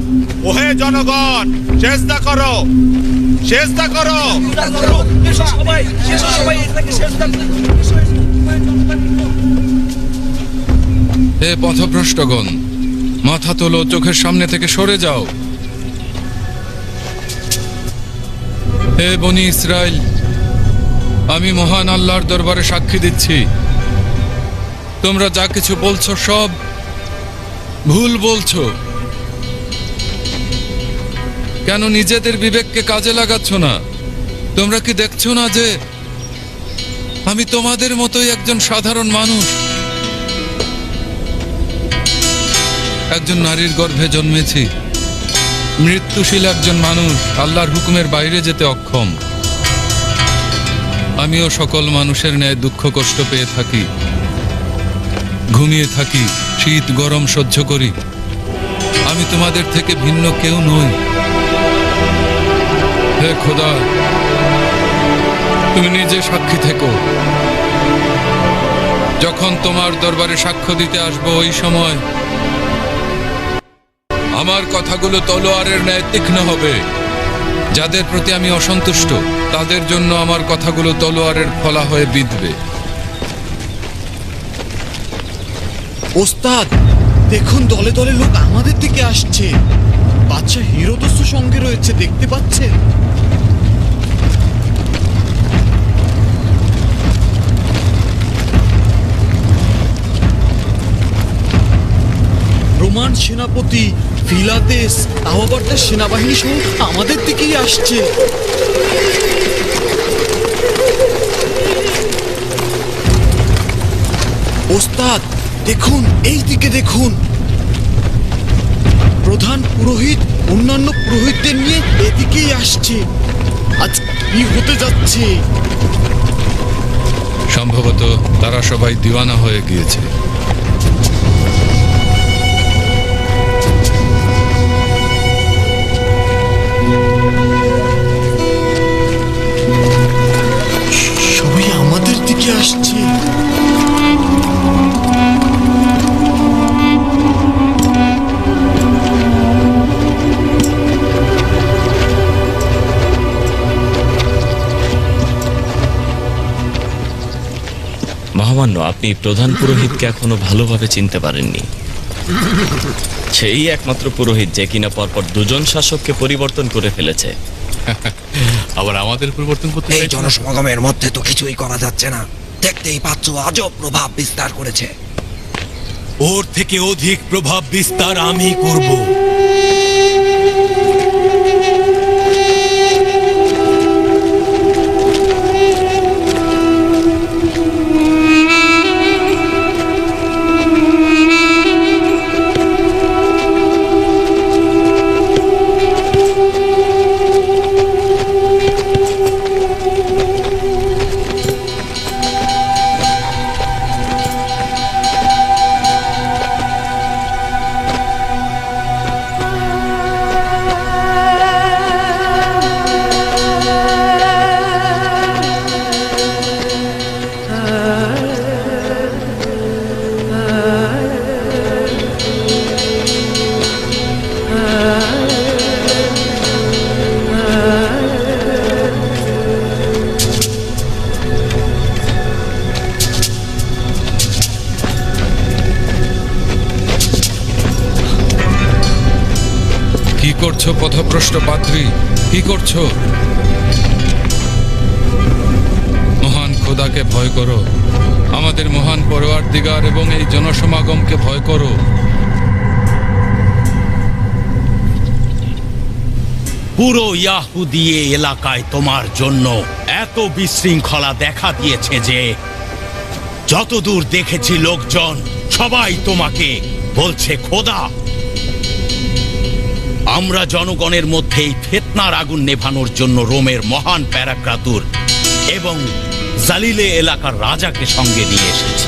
ওহে জনগণ, চেষ্টা করো, চেষ্টা করো। হে পথভ্রষ্টগণ, মাথা তোলো, চোখের সামনে থেকে সরে যাও। হে বনি ইসরায়েল, আমি মহান আল্লাহর দরবারে সাক্ষী দিচ্ছি, তোমরা যা কিছু বলছো সব ভুল বলছো। কেন নিজেদের বিবেককে কাজে লাগাচ্ছ না? তোমরা কি দেখছো না যে আমি তোমাদের মতোই একজন সাধারণ মানুষ, একজন নারীর গর্ভে জন্মেছি, মৃত্যুশীল একজন মানুষ, আল্লাহর হুকুমের বাইরে যেতে অক্ষম। আমিও সকল মানুষের ন্যায় দুঃখ কষ্ট পেয়ে থাকি, ঘুমিয়ে থাকি, শীত গরম সহ্য করি। আমি তোমাদের থেকে ভিন্ন কেউ নই। হে খোদা, তুমি নিজে সাক্ষী থেকো। যখন তোমার দরবারে সাক্ষ্য দিতে আসবো, ওই সময় আমার কথাগুলো তলোয়ারের ন্যায় তীক্ষ্ণ হবে। যাদের প্রতি আমি অসন্তুষ্ট, তাদের জন্য আমার কথাগুলো তলোয়ারের ফলা হয়ে বিঁধবে। ওস্তাদ, দেখুন দলে দলে লোক আমাদের দিকে আসছে। বাদশা হিরোদস সঙ্গে রয়েছে, দেখতে পাচ্ছেন? রোমান সেনা সেনাপতি ফিলাতেস তাও আবার তার সেনাবাহিনী সহ আমাদের দিকেই আসছে। ওস্তাদ দেখুন, এই দিকে দেখুন, প্রধান পুরোহিত অন্যান্য পুরোহিতদের নিয়ে এদিকেই আসছে। আজ কি হতে যাচ্ছে? সম্ভবত তারা সবাই দিওয়ানা হয়ে গিয়েছে। সবাই আমাদের দিকে আসছে। মহামান্য, আপনি প্রধান পুরোহিতকে এখনো ভালোভাবে চিনতে পারেননি। সেই একমাত্র পুরোহিত যে কিনা পরপর দুজন শাসককে পরিবর্তন করে ফেলেছে। আবার আমাদের পরিবর্তন করতে এই জনসমাগমের মধ্যে তো কিছুই করা যাচ্ছে না, দেখতেই পাচ্ছ আজব প্রভাব বিস্তার করেছে। ওর থেকে অধিক প্রভাব বিস্তার আমি করব। কি করছো পথভ্রষ্ট পাদ্রী? কি করছো? মহান খোদাকে ভয় করো, আমাদের মহান পরওয়ারদিগার এবং এই জনসমাগমকে ভয় করো। পুরো ইয়াহুদিয়ে এলাকায় তোমার জন্য এত বিশৃঙ্খলা দেখা দিয়েছে যে যতদূর দেখেছি লোকজন সবাই তোমাকে বলছে খোদা। আমরা জনগণের মধ্যে এই ফিতনার আগুন নেভানোর জন্য রোমের মহান প্যারাক্রাতুর এবং জালিলে এলাকার রাজাকে সঙ্গে নিয়ে এসেছি।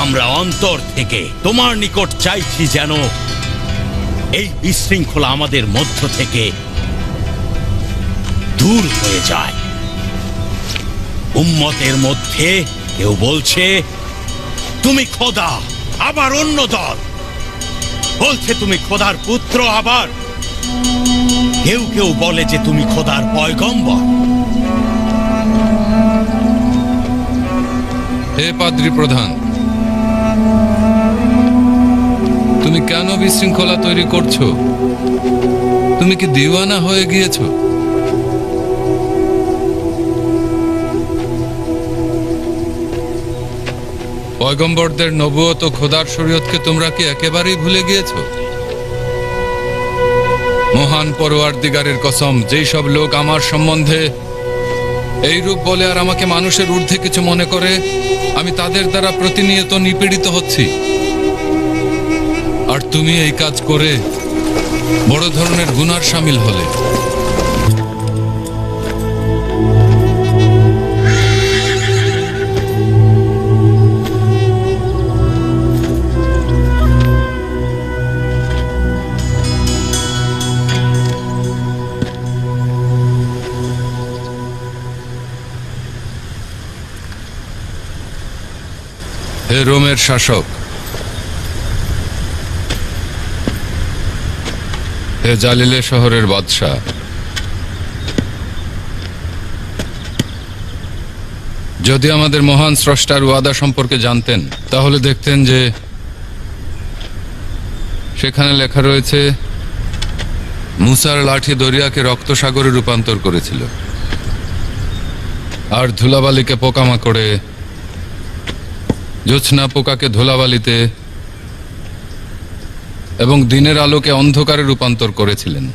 আমরা অন্তর থেকে তোমার নিকট চাইছি যেন এই বিশৃঙ্খলা আমাদের মধ্য থেকে দূর হয়ে যায়। উম্মতের মধ্যে কেউ বলছে তুমি খোদা, আবার অন্য দল বলছে তুমি খোদার পুত্র, আবার কেউ কেউ বলে যে তুমি খোদার পয়গম্বর। হে পাদ্রী প্রধান, তুমি কেন বিশৃঙ্খলা তৈরি করছো? তুমি কি দিওয়ানা হয়ে গিয়েছো? পয়গম্বরদের নবুয়ত ও খোদার শরীয়তকে তোমরা কি একেবারেই ভুলে গিয়েছো? মহান পরওয়ারদিগারের কসম, যেই সব লোক আমার সম্বন্ধে এই রূপ বলে আর আমাকে মানুষের ঊর্ধ্বে কিছু মনে করে, আমি তাদের দ্বারা প্রতিনিয়ত নিপীড়িত হচ্ছি। আর তুমি এই কাজ করে বড় ধরনের গুনার শামিল হলে। হে রোমের শাসক, হে জালিলে শহরের বাদশাহ, যদি আমাদের মহান স্রষ্টার ওয়াদা সম্পর্কে জানতেন তাহলে দেখতেন যে সেখানে লেখা রয়েছে মুসার লাঠি দরিয়াকে রক্তসাগরে রূপান্তর করেছিল, আর ধুলাবালিকে পোকামাকড়ে জোছনা পোকাকে ধুলাবালিতে এবং দিনের আলোকে অন্ধকারে রূপান্তর করেছিলেন।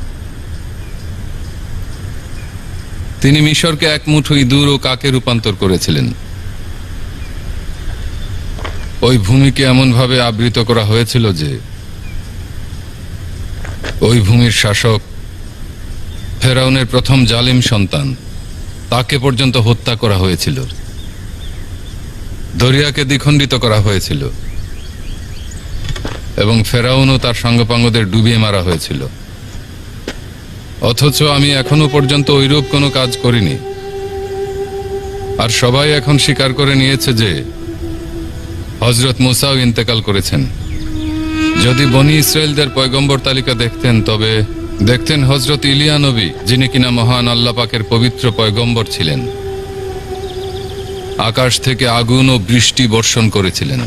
তিনি মিশরকে এক মুঠো ইঁদুর ও কাকে রূপান্তর করেছিলেন। ওই ভূমিকে এমনভাবে আবৃত করা হয়েছিল যে ওই ভূমির শাসক ফেরাউনের প্রথম জালিম সন্তান, তাকে পর্যন্ত হত্যা করা হয়েছিল। দরিয়াকে দ্বিখণ্ডিত করা হয়েছিল এবং ফেরাউন ও তার সাঙ্গপাঙ্গদের ডুবিয়ে মারা হয়েছিল। অথচ আমি এখনো পর্যন্ত ওইরূপ কোনো কাজ করিনি। আর সবাই এখন স্বীকার করে নিয়েছে যে হযরত মুসাও ইন্তেকাল করেছেন। যদি বনি ইসরায়েলদের পয়গম্বর তালিকা দেখতেন, তবে দেখতেন হযরত ইলিয়া নবী, যিনি কিনা মহান আল্লাহ পাকের পবিত্র পয়গম্বর ছিলেন, আকাশ থেকে আগুন ও বৃষ্টি বর্ষণ করেছিলেন।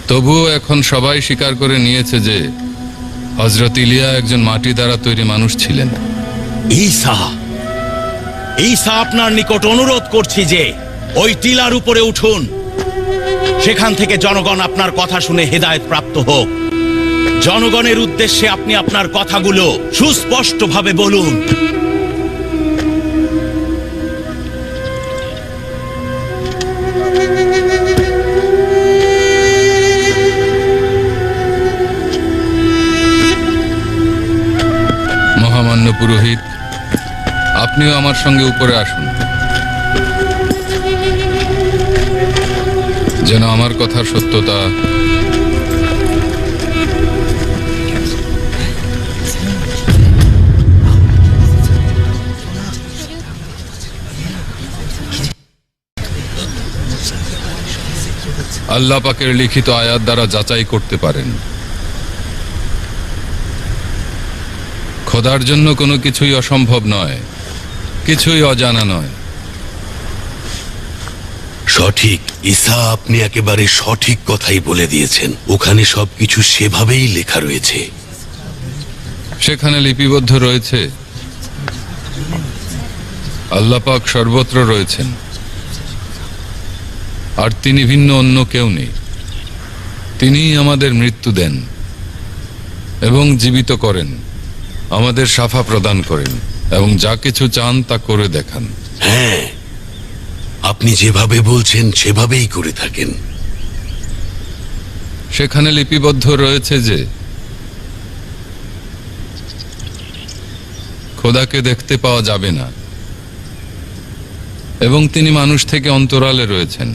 তবুও এখন সবাই স্বীকার করে নিয়েছে যে হযরত ইলিয়া একজন মাটি দ্বারা তৈরি মানুষ ছিলেন। ঈসা, ঈসা আপনার নিকট অনুরোধ করছি যে ওই টিলার উপরে উঠুন, সেখান থেকে জনগণ আপনার কথা শুনে হেদায়েত প্রাপ্ত হোক। জনগণের উদ্দেশ্যে আপনি আপনার কথাগুলো সুস্পষ্টভাবে বলুন। মহামান্য পুরোহিত, আপনিও আমার সঙ্গে উপরে আসুন, যেন আমার কথার সত্যতা আল্লাহ পাকের লিখিত আয়াত দ্বারা যাচাই করতে পারেন। খোদার জন্য কোনো কিছুই অসম্ভব নয়, কিছুই অজানা নয়। সঠিক ঈসা, আপনি একেবারে সঠিক কথাই বলে দিয়েছেন। ওখানে সবকিছু সেভাবেই লেখা রয়েছে। সেখানে লিপিবদ্ধ রয়েছে আল্লাহ পাক সর্বত্র রয়েছেন, আর তিনি ভিন্ন অন্য কেউ নেই। তিনিই আমাদের মৃত্যু দেন এবং জীবিত করেন, আমাদের শাফা প্রদান করেন এবং যা কিছু চান তা করে দেখান। হ্যাঁ, আপনি যেভাবে বলছেন সেভাবেই করে থাকেন। সেখানে লিপিবদ্ধ রয়েছে যে খোদাকে দেখতে পাওয়া যাবে না এবং তিনি মানুষ থেকে অন্তরালে রয়েছেন,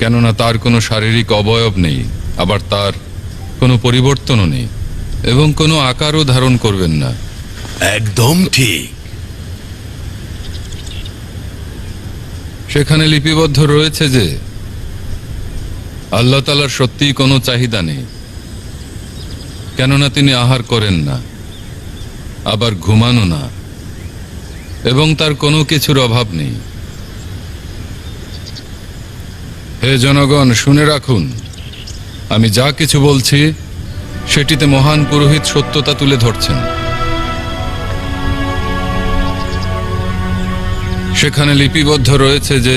কেননা তার কোনো শারীরিক অবয়ব নেই, আবার তার কোনো পরিবর্তনও নেই এবং কোনো আকারও ধারণ করবেন না। একদম ঠিক। সেখানে লিপিবদ্ধ রয়েছে যে আল্লাহ তাআলার সত্যিই কোনো চাহিদা নেই, কেননা তিনি আহার করেন না, আবার ঘুমানো না, এবং তার কোনো কিছুর অভাব নেই। হে জনগণ, শুনে রাখুন, আমি যা কিছু বলছি সেটিতে মহান পুরোহিত সত্যতা তুলে ধরছেন। সেখানে লিপিবদ্ধ রয়েছে যে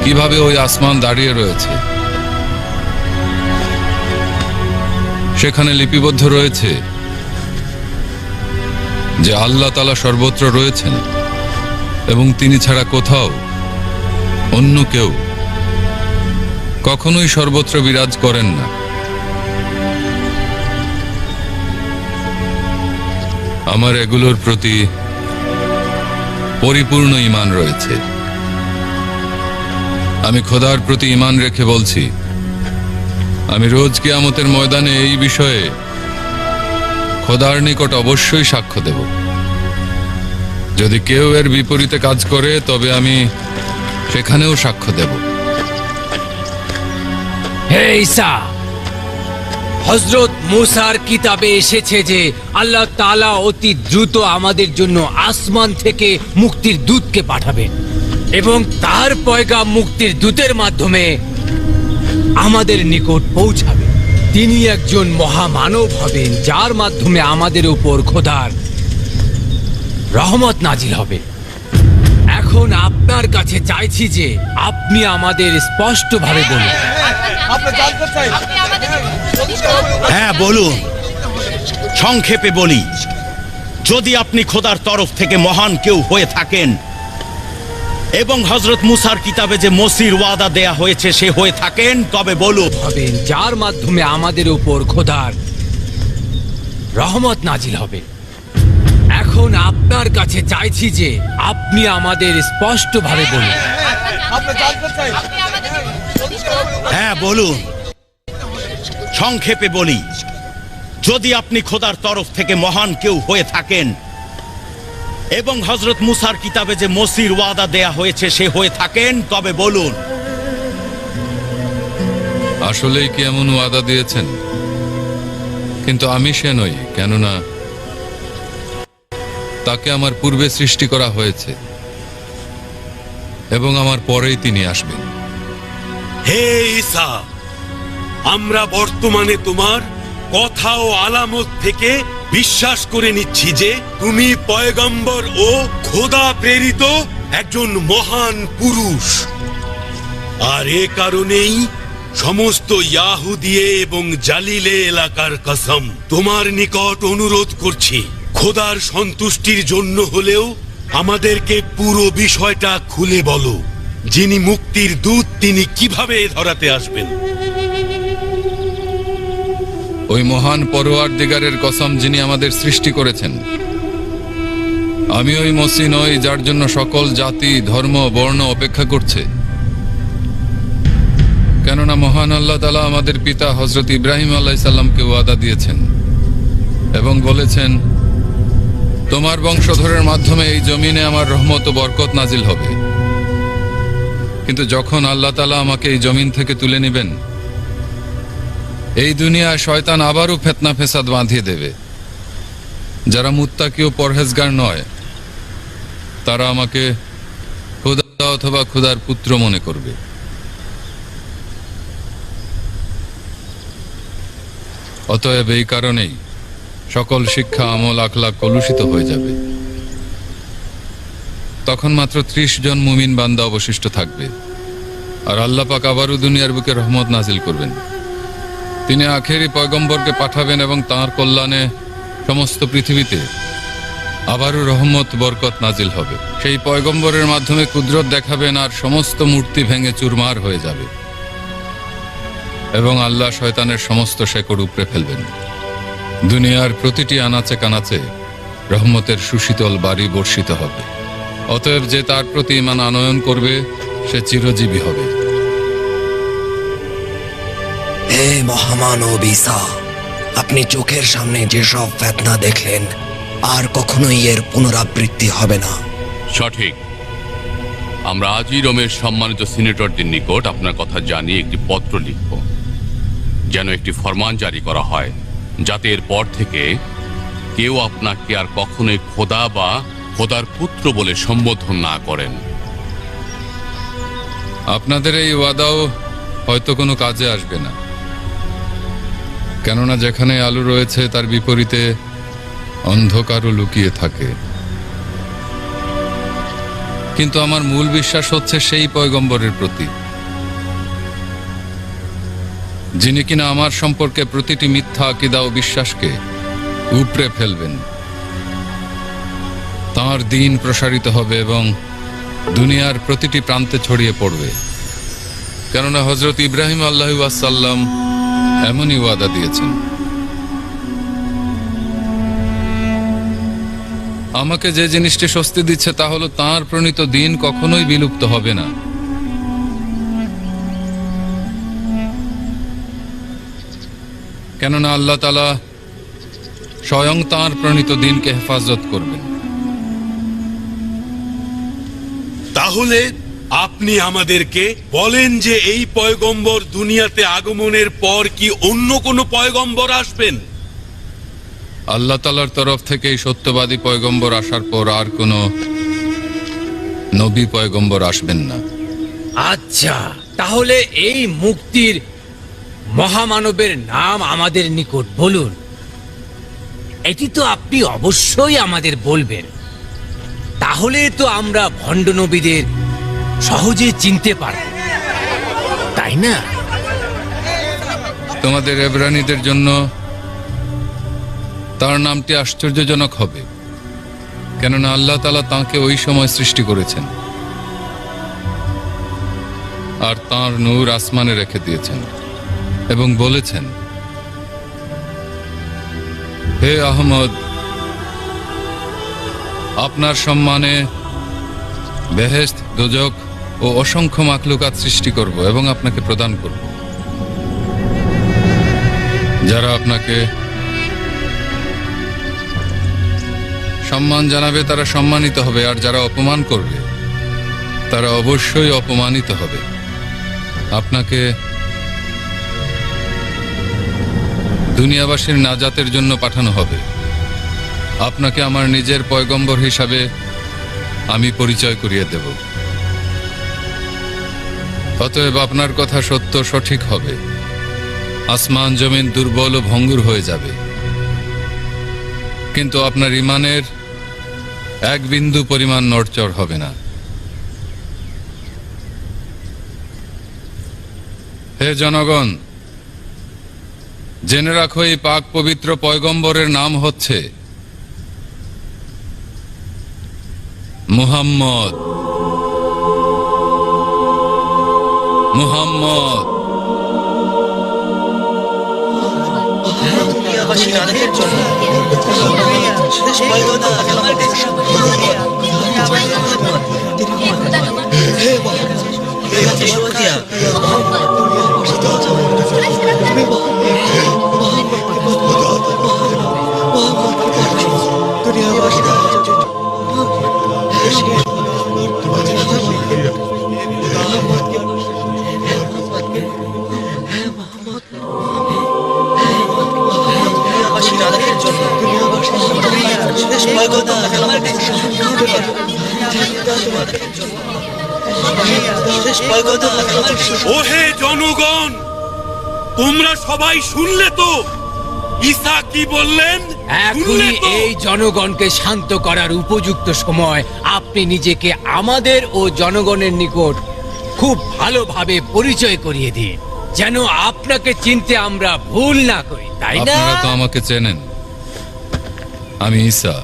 কিভাবে ওই আসমান দাঁড়িয়ে রয়েছে। সেখানে লিপিবদ্ধ রয়েছে যে আল্লাহ তাআলা সর্বত্র রয়েছেন এবং তিনি ছাড়া কোথাও অন্য কেউ কখনোই সর্বত্র বিরাজ করেন না। আমার এগুলোর প্রতি পরিপূর্ণ ঈমান রয়েছে। আমি খোদার প্রতি ঈমান রেখে বলছি, আমি রোজ কিয়ামতের ময়দানে এই বিষয়ে খোদার নিকট অবশ্যই সাক্ষ্য দেব। যদি কেউ এর বিপরীতে কাজ করে তবে আমি সেখানেও সাক্ষ্য দেব। হে ঈসা, হযরত মুসার কিতাবে এসেছে যে আল্লাহ তাআলা অতি দ্রুত আমাদের জন্য আসমান থেকে মুক্তির দূতকে পাঠাবেন এবং তার পয়গাম মুক্তির দূতের মাধ্যমে আমাদের নিকট পৌঁছাবে। তিনি একজন মহামানব হবেন যার মাধ্যমে আমাদের উপর খোদার রহমত নাজিল হবে। এখন এখন আপনার কাছে চাইছি যে আপনি আমাদের স্পষ্টভাবে বলুন। হ্যাঁ বলুন, সংক্ষেপে বলি, যদি আপনি খোদার তরফ থেকে মহান কেউ হয়ে থাকেন এবং হযরত মুসার কিতাবে যে মসির ওয়াদা দেয়া হয়েছে সে হয়ে থাকেন, তবে বলুন। হবেন যার মাধ্যমে আমাদের উপর খোদার রহমত নাজিল হবে। এখন আপনার কাছে চাইছি যে আপনি আমাদের স্পষ্টভাবে বলুন। হ্যাঁ বলুন, সংক্ষেপে বলি, যদি আপনি খোদার তরফ থেকে মহান কেউ হয়ে থাকেন এবং হযরত মুসার কিতাবে যে মসির ওয়াদা দেয়া হয়েছে সে হয়ে থাকেন, তবে বলুন। আসলেই কি এমন ওয়াদা দিয়েছেন? কিন্তু আমি সে নই, কেননা তাকে আমার পূর্বে সৃষ্টি করা হয়েছে এবং আমার পরেই তিনি আসবেন। হে ঈসা, আমরা বর্তমানে তোমার কথা ও আলামত থেকে বিশ্বাস করে নিচ্ছি যে তুমি পয়গম্বর ও খোদা প্রেরিত একজন মহান পুরুষ। আর এ কারণেই সমস্ত ইয়াহুদিয়ে এবং জালিলে এলাকার কসম তোমার নিকট অনুরোধ করছি, খোদার সন্তুষ্টির জন্য হলেও আমাদেরকে পুরো বিষয়টা খুলে বলো। যিনি মুক্তির দূত তিনি কিভাবে ধরাতে আসবেন? ওই মহান পরওয়ারদিগারের কসম যিনি আমাদের সৃষ্টি করেছেন। আমি ওই মসি নই যার জন্য সকল জাতি, ধর্ম, বর্ণ অপেক্ষা করছে। কেননা মহান আল্লাহ তাআলা আমাদের পিতা হযরত ইব্রাহিম আলাইহিস সালামকে ওয়াদা দিয়েছেন এবং বলেছেন, তোমার বংশধরের মাধ্যমে এই জমিনে আমার রহমত ও বরকত নাজিল হবে। কিন্তু যখন আল্লাহ তাআলা আমাকে এই জমিন থেকে তুলে নেবেন, এই দুনিয়ায় শয়তান আবারও ফিতনা ফেসাদ বাঁধিয়ে দেবে। যারা মুত্তাকি ও পরহেজগার নয় তারা আমাকে খোদা অথবা খোদার পুত্র মনে করবে। অতএব এই কারণেই সকল শিক্ষা, আমল, আখলাক কলুষিত হয়ে যাবে। তখন মাত্র 30 জন মুমিন বান্দা অবশিষ্ট থাকবে, আর আল্লাহ পাক আবারও দুনিয়ার বুকে রহমত নাজিল করবেন। তিনি আখেরি পয়গম্বরকে পাঠাবেন এবং তাঁর কল্যাণে সমস্ত পৃথিবীতে আবারও রহমত, বরকত নাজিল হবে। সেই পয়গম্বরের মাধ্যমে কুদরত দেখাবেন আর সমস্ত মূর্তি ভেঙে চুরমার হয়ে যাবে এবং আল্লাহ শয়তানের সমস্ত শেকড় উপড়ে ফেলবেন। দুনিয়ার প্রতিটি আনাচে কানাচে রহমতের সুশীতল বাড়ি বর্ষিত হবে। অতএব যে তার প্রতি ঈমান আনয়ন করবে সে চিরজীবী হবে। হে মহামানব ঈসা, আপনি চোখের সামনে যেসব ফিতনা দেখলেন আর কখনোই এর পুনরাবৃত্তি হবে না। সঠিক। আমরা আজই রোমের সম্মানিত সিনেটরদের নিকট আপনার কথা জানিয়ে একটি পত্র লিখব, যেন একটি ফরমান জারি করা হয়, যাতে এর পর থেকে কেউ আপনাকে আর কখনোই খোদা বা খোদার পুত্র বলে সম্বোধন না করেন। আপনাদের এই ওয়াদাও হয়তো কোনো কাজে আসবে না, কেননা যেখানে আলো রয়েছে তার বিপরীতে অন্ধকারও লুকিয়ে থাকে। কিন্তু আমার মূল বিশ্বাস হচ্ছে সেই পয়গম্বরের প্রতি, যিনি কিনা আমার সম্পর্কে প্রতিটি মিথ্যা আকীদা ও বিশ্বাসকে উপড়ে ফেলবেন। তাঁর দ্বীন প্রসারিত হবে এবং দুনিয়ার প্রতিটি প্রান্তে ছড়িয়ে পড়বে, কেননা হযরত ইব্রাহিম আলাইহিস সালাম এমনই ওয়াদা দিয়েছেন। আমাকে যে জিনিসটি স্বস্তি দিচ্ছে তা হলো তাঁর প্রণীত দ্বীন কখনোই বিলুপ্ত হবে না। কেননা আল্লাহ তাআলা স্বয়ং তাঁর প্রণীত দ্বীনকে হেফাজত করবেন। তাহলে আপনি আমাদেরকে বলেন যে এই পয়গম্বর দুনিয়াতে আগমনের পর কি অন্য কোনো পয়গম্বর আসবেন? আল্লাহ তাআলার তরফ থেকে এই সত্যবাদী পয়গম্বর আসার পর আর কোনো নবী পয়গম্বর আসবেন না। আচ্ছা, তাহলে এই মুক্তির মহামানবের নাম আমাদের নিকট বলুন। এটি তো আপনি অবশ্যই আমাদের বলবেন, তাহলে তো আমরা ভণ্ড নবীদের সহজে চিনতে পারব, তাই না? তোমাদের এব্রানীদের জন্য তার নামটি আশ্চর্যজনক হবে, কেননা আল্লাহ তাআলা তাঁকে ওই সময় সৃষ্টি করেছেন আর তাঁর নূর আসমানে রেখে দিয়েছেন এবং বলেছেন, হে আহমদ, আপনার সম্মানে বেহেশত, দোজখ ও অসংখ্য মাখলুকাত সৃষ্টি করব এবং আপনাকে প্রদান করব। যারা আপনাকে সম্মান জানাবে তারা সম্মানিত হবে, আর যারা অপমান করবে তারা অবশ্যই অপমানিত হবে। আপনাকে দুনিয়াবাসীর নাজাতের জন্য পাঠানো হবে। আপনাকে আমার নিজের পয়গম্বর হিসাবে আমি পরিচয় করিয়ে দেব। অতএব আপনার কথা সত্য, সঠিক হবে। আসমান জমিন দুর্বল ও ভঙ্গুর হয়ে যাবে, কিন্তু আপনার ঈমানের এক বিন্দু পরিমাণ নড়চড় হবে না। হে জনগণ, জেনে রাখো এই পাক পবিত্র পয়গম্বরের নাম হচ্ছে মুহাম্মদ। মুহাম্মদ ওহে জনগণ, তোমরা সবাই শুনলে তো ঈসা কি বললেন? এখনই এই জনগণকে শান্ত করার উপযুক্ত সময়। আপনি নিজেকে আমাদের ও জনগণের নিকট খুব ভালোভাবে পরিচয় করিয়ে দিন, যেন আপনাকে চিনতে আমরা ভুল না করি, তাই না? আপনারা তো আমাকে চেনেন। আমি ঈসা,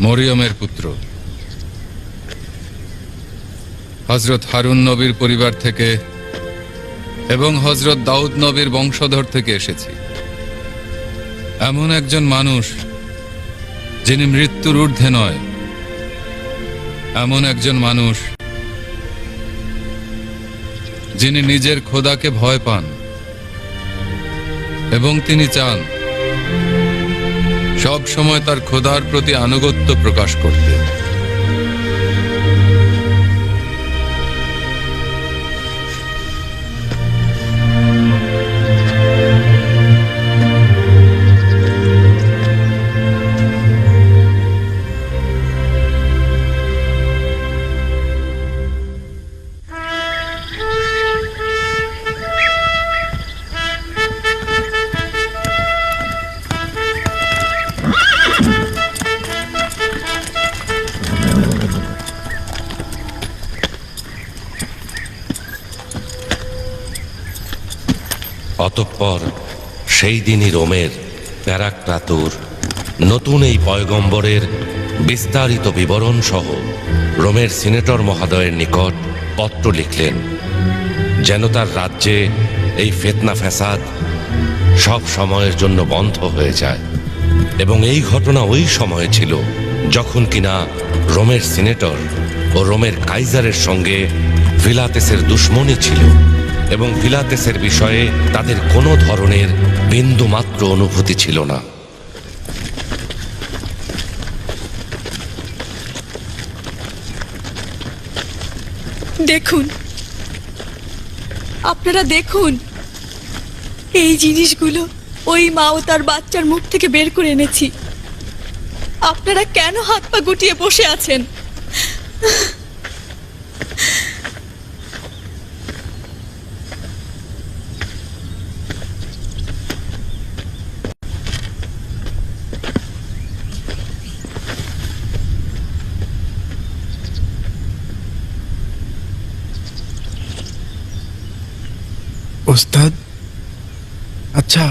মরিয়মের পুত্র, হযরত হারুন নবীর পরিবার থেকে এবং হযরত দাউদ নবীর বংশধর থেকে এসেছি। এমন একজন মানুষ যিনি মৃত্যুর ঊর্ধ্বে নয়, এমন একজন মানুষ যিনি নিজের খোদাকে ভয় পান এবং তিনি চান সব সময় তার খোদার প্রতি আনুগত্য প্রকাশ করতে। অতঃপর সেই দিনই রোমের প্যারাক্রাতুর নতুন এই পয়গম্বরের বিস্তারিত বিবরণ সহ রোমের সিনেটর মহোদয়ের নিকট পত্র লিখলেন, যেন তার রাজ্যে এই ফিতনা ফ্যাসাদ সব সময়ের জন্য বন্ধ হয়ে যায়। এবং এই ঘটনা ওই সময় ছিল যখন কিনা রোমের সিনেটর ও রোমের কাইজারের সঙ্গে ফিলাতেসের দুশ্মনী ছিল এবং ফিলাতেসের বিষয়ে তাদের কোনো ধরনের বিন্দুমাত্র অনুভূতি ছিল না। দেখুন, আপনারা দেখুন, এই জিনিসগুলো ওই মা ও তার বাচ্চার মুখ থেকে বের করে এনেছি। আপনারা কেন হাত পা গুটিয়ে বসে আছেন? ওস্তাদ, আচ্ছা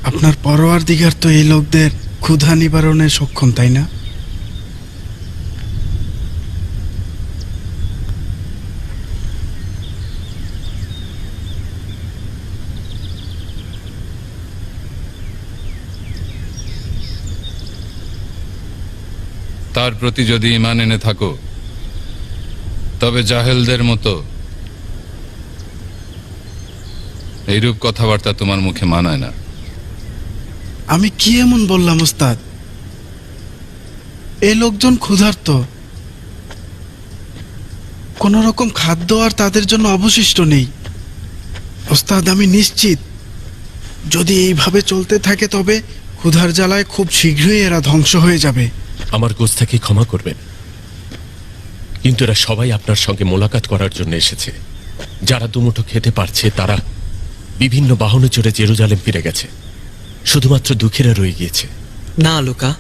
আপনার পরওয়ারদিগার তো এই লোকদের ক্ষুধা নিবারণে সক্ষম, তাই না? তার প্রতি যদি ঈমান এনে থাকো তবে জাহেলদের মতো এইরূপ কথাবার্তা তোমার মুখে মানায় না। আমি কি এমন বললাম ওস্তাদ? এই লোকজন ক্ষুধার্ত, কোন রকম খাদ্য আর তাদের জন্য অবশিষ্ট নেই। ওস্তাদ, আমি নিশ্চিত যদি এইভাবে চলতে থাকে তবে ক্ষুধার জ্বালায় খুব শীঘ্রই এরা ধ্বংস হয়ে যাবে। আমার গোস্তাকে ক্ষমা করবেন, কিন্তু এরা সবাই আপনার সঙ্গে মোলাকাত করার জন্য এসেছে। যারা দুমুঠো খেতে পারছে তারা বিভিন্ন বাহনে চড়ে জেরুজালেম ফিরে গেছে, শুধুমাত্র দুঃখীরা রয়ে গিয়েছে। না লুকা,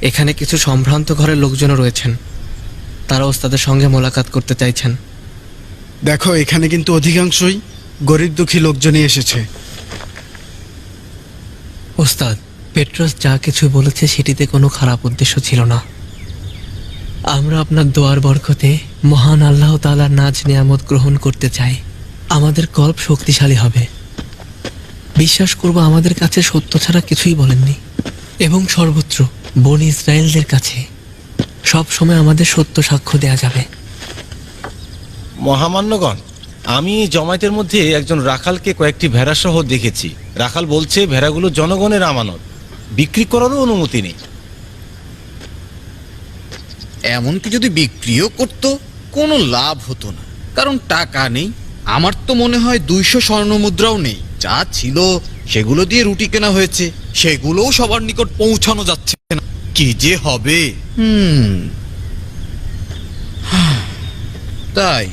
এখানে কিছু সম্ভ্রান্ত ঘরের লোকজনও রয়েছেন, তারা ওস্তাদের সঙ্গে মোলাকাত করতে চাইছেন। দেখো, এখানে কিন্তু অধিকাংশই গরিব দুঃখী লোকজনই এসেছে। ওস্তাদ, পেট্রোস যা কিছু বলেছে সেটিতে কোনো খারাপ উদ্দেশ্য ছিল না। আমরা আপনার দোয়ার বরকতে মহান আল্লাহ তাআলার নাজ নিয়ামত গ্রহণ করতে চাই। আমাদের কল্প শক্তিশালী হবে। বিশ্বাস করব আমাদের কাছে সত্য ছাড়া কিছুই বলেননি, এবং সর্বত্র বনি ইসরায়েলদের কাছে সব সময় আমাদের সত্য সাক্ষ্য দেয়া যাবে। মহামান্যগণ, আমি জমায়েতের মধ্যে একজন রাখালকে কয়েকটি ভেড়া সহ দেখেছি। রাখাল বলছে ভেড়াগুলো জনগণের আমানত, বিক্রি করারও অনুমতি নেই। এমনকি যদি বিক্রিও করত কোনো লাভ হতো না, কারণ টাকা নেই। আমার তো মনে হয় 200 স্বর্ণ মুদ্রাও নেই। যা ছিল সেগুলো দিয়ে রুটি কেনা হয়েছে, সেগুলোও সবার নিকট পৌঁছানো যাচ্ছে না। কি যে হবে। তাই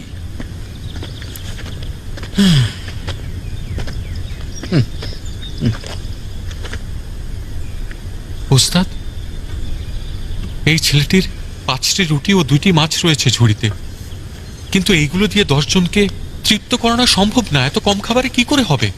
ওস্তাদ, এই ছেলেটির 5টি রুটি ও 2টি মাছ রয়েছে ঝুড়িতে, কিন্তু এইগুলো দিয়ে 10 জনকে তৃপ্ত করানো সম্ভব না। এত কম খাবারে কি করে হবে?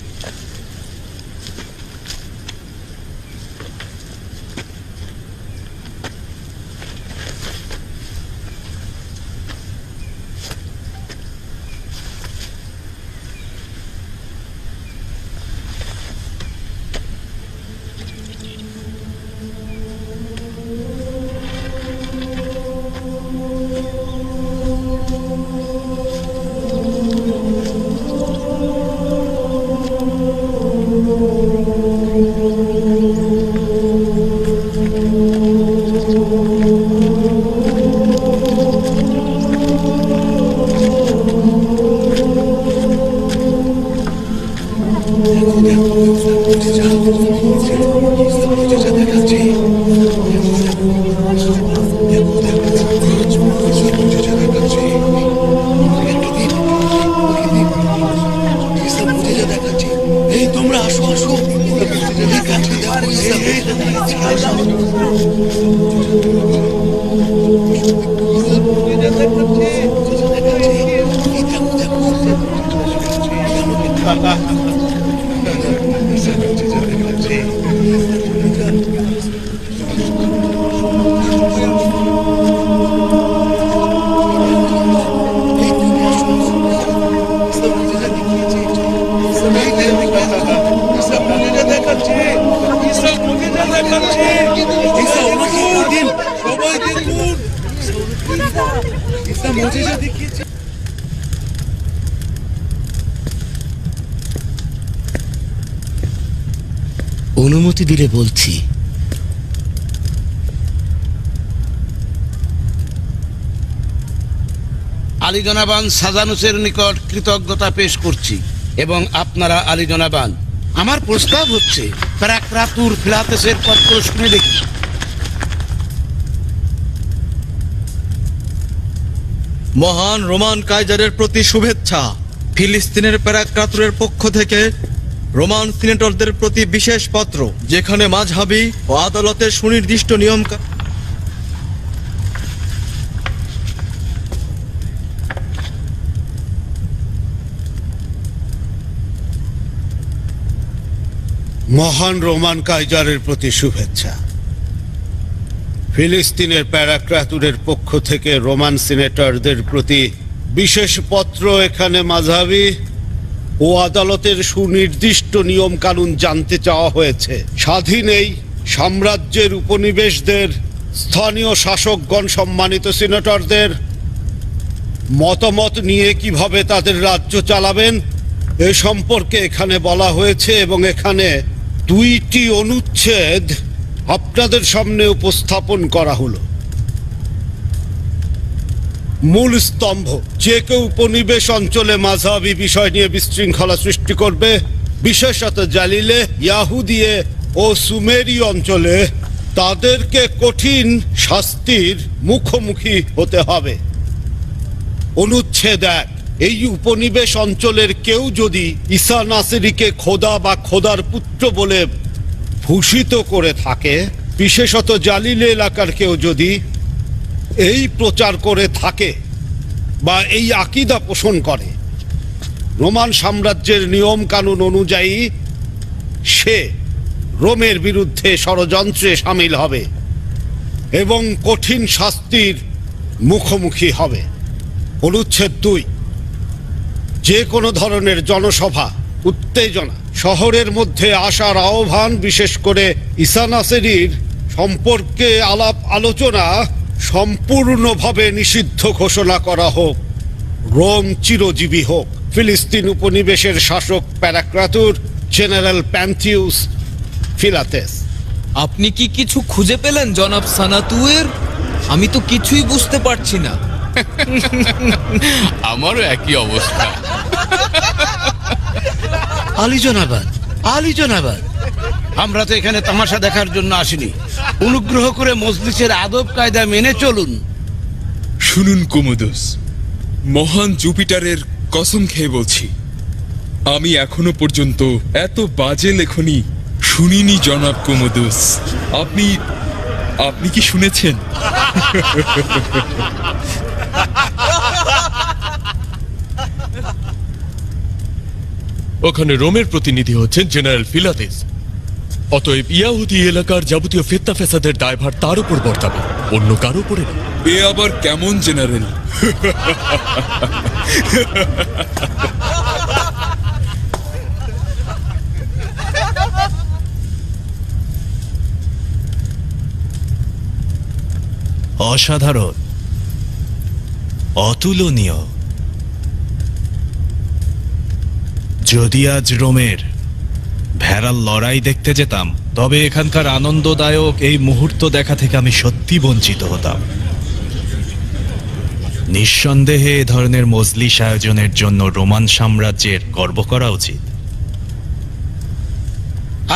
অনুমতি দিলে বলছি। আলী জনাবান সাজানুসের নিকট কৃতজ্ঞতা পেশ করছি, এবং আপনারা আলী জনাবান, আমার প্রস্তাব হচ্ছে প্যারাক্রাতুর ফিলাতেসের পত্র শুনে দেখি। মহান রোমান কাইজারের প্রতি শুভেচ্ছা। ফিলিস্তিনের প্যারাক্রাতুরের পক্ষ থেকে রোমান সিনেটরদের প্রতি বিশেষ পত্র, যেখানে মাযহাবী ও আদালতের সুনির্দিষ্ট নিয়ম মহান রোমান কাইজারের প্রতি শুভেচ্ছা। ফিলিস্তিনের প্যারাক্রাতুরের পক্ষ থেকে রোমান সিনেটরদের প্রতি বিশেষ পত্র এখানে মাযহাবী ও আদালতের সুনির্দিষ্ট নিয়ম কানুন জানতে চাওয়া হয়েছে। স্বাধীন এই সাম্রাজ্যের উপনিবেশদের স্থানীয় শাসকগণ সম্মানিত সিনেটরদের মতামত নিয়ে কিভাবে তাদের রাজ্য চালাবেন এ সম্পর্কে এখানে বলা হয়েছে এবং এখানে 2টি অনুচ্ছেদ আপনাদের সামনে উপস্থাপন করা হলো। মূল স্তম্ভ: যে কেউ উপনিবেশ অঞ্চলে মাযহাবী বিষয় নিয়ে বিশৃঙ্খলা সৃষ্টি করবে, বিশেষত জালিলে, ইয়াহুদিয়ে ও সুমেরি অঞ্চলে, তাদেরকে কঠিন শাস্তির মুখোমুখি হতে হবে। অনুচ্ছেদ 1: এই উপনিবেশ অঞ্চলের কেউ যদি ঈসা নাসিরীকে খোদা বা খোদার পুত্র বলে ভূষিত করে থাকে, বিশেষত জালিল এলাকার কেউ যদি এই প্রচার করে থাকে বা এই আকীদা পোষণ করে, রোমান সাম্রাজ্যের নিয়ম কানুন অনুযায়ী সে রোমের বিরুদ্ধে ষড়যন্ত্রে সামিল হবে এবং কঠিন শাস্তির মুখোমুখি হবে। অনুচ্ছেদ 2: যে কোনো ধরনের জনসভা, উত্তেজনা, শহরের মধ্যে আসার আহ্বান, বিশেষ করে ঈসা নাসিরীর সম্পর্কে আলাপ আলোচনা সম্পূর্ণভাবে নিষিদ্ধ ঘোষণা করা হোক। রোম চিরজীবী হোক। ফিলিস্তিন উপনিবেশের শাসক প্যারাক্রাতুর, জেনারেল প্যান্থিউস ফিলাতেস। আপনি কি কিছু খুঁজে পেলেন জনাব সানাতুয়ের? আমি তো কিছুই বুঝতে পারছি না। আমারও একই অবস্থা। আলী জনাবাদ, আমরা তো এখানে তামাশা দেখার জন্য আসিনি। অনুগ্রহ করে মজলিসের আদব কায়দা মেনে চলুন। শুনুন কুমুদুস, মহান জুপিটারের কসম খেয়ে বলছি, আমি এখনো পর্যন্ত এত বাজে লেখনী শুনিনি জনাব কুমুদুস। আপনি কি শুনেছেন? ওখানে রোমের প্রতিনিধি হচ্ছেন জেনারেল ফিলাতেস। অতএব ইয়াহুদি এলাকার যাবতীয় ফিতনা ফেসাদের দায়ভার তার উপর বর্তাবে, অন্য কারো উপরে না। এ আবার কেমন জেনারেল? অসাধারণ, অতুলনীয়। যদি আজ রোমের ভেড়ার লড়াই দেখতে যেতাম, তবে এখানকার আনন্দদায়ক এই মুহূর্ত দেখা থেকে আমি সত্যি বঞ্চিত হতাম। নিঃসন্দেহে এ ধরনের মজলিস আয়োজনের জন্য রোমান সাম্রাজ্যের গর্ব করা উচিত।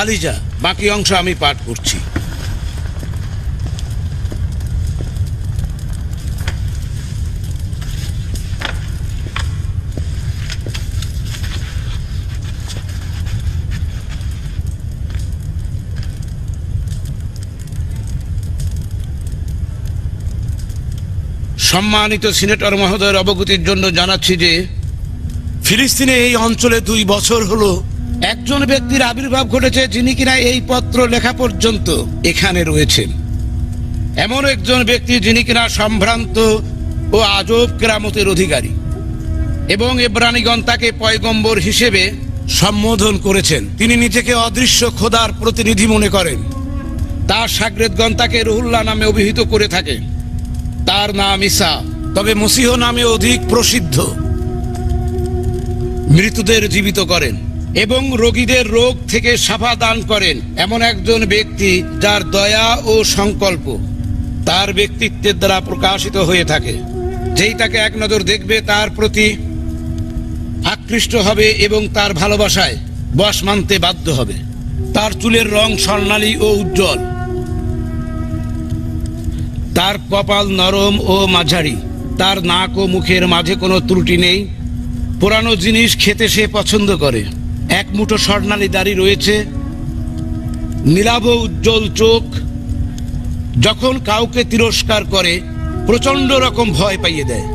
আলিজা, বাকি অংশ আমি পাঠ করছি। সম্মানিত সিনেটর মহোদয়ের অবগতির জন্য জানাচ্ছি যে ফিলিস্তিনে এই অঞ্চলে 2 বছর হলো একজন ব্যক্তির আবির্ভাব ঘটেছে, যিনি কিনা এই পত্র লেখা পর্যন্ত এখানে রয়েছেন। এমন একজন ব্যক্তি যিনি কিনা সম্ভ্রান্ত ও আজব কেরামতের অধিকারী, এবং এব্রানীগণ তাকে পয়গম্বর হিসেবে সম্বোধন করেছেন। তিনি নিজেকে অদৃশ্য খোদার প্রতিনিধি মনে করেন। তার শাগরেদগণ তাকে রুহুল্লাহ নামে অভিহিত করে থাকে। তার নাম ঈসা, তবে মসীহ নামে অধিক প্রসিদ্ধ। মৃতদের জীবিত করেন এবং রোগীদের রোগ থেকে শাফা দান করেন এমন একজন ব্যক্তি, যার দয়া ও সংকল্প তার ব্যক্তিত্বের দ্বারা প্রকাশিত হয়ে থাকে। যেই তাকে এক নজর দেখবে তার প্রতি আকৃষ্ট হবে এবং তার ভালোবাসায় বশ মানতে বাধ্য হবে। তার চুলের রং স্বর্ণালী ও উজ্জ্বল, তার কপাল নরম ও মাঝারি, তার নাক ও মুখের মাঝে কোনো ত্রুটি নেই। পুরানো জিনিস খেতে সে পছন্দ করে। এক মুঠো স্বর্ণালী দাড়ি রয়েছে, নীলাভ উজ্জ্বল চোখ। যখন কাউকে তিরস্কার করে প্রচন্ড রকম ভয় পাইয়ে দেয়।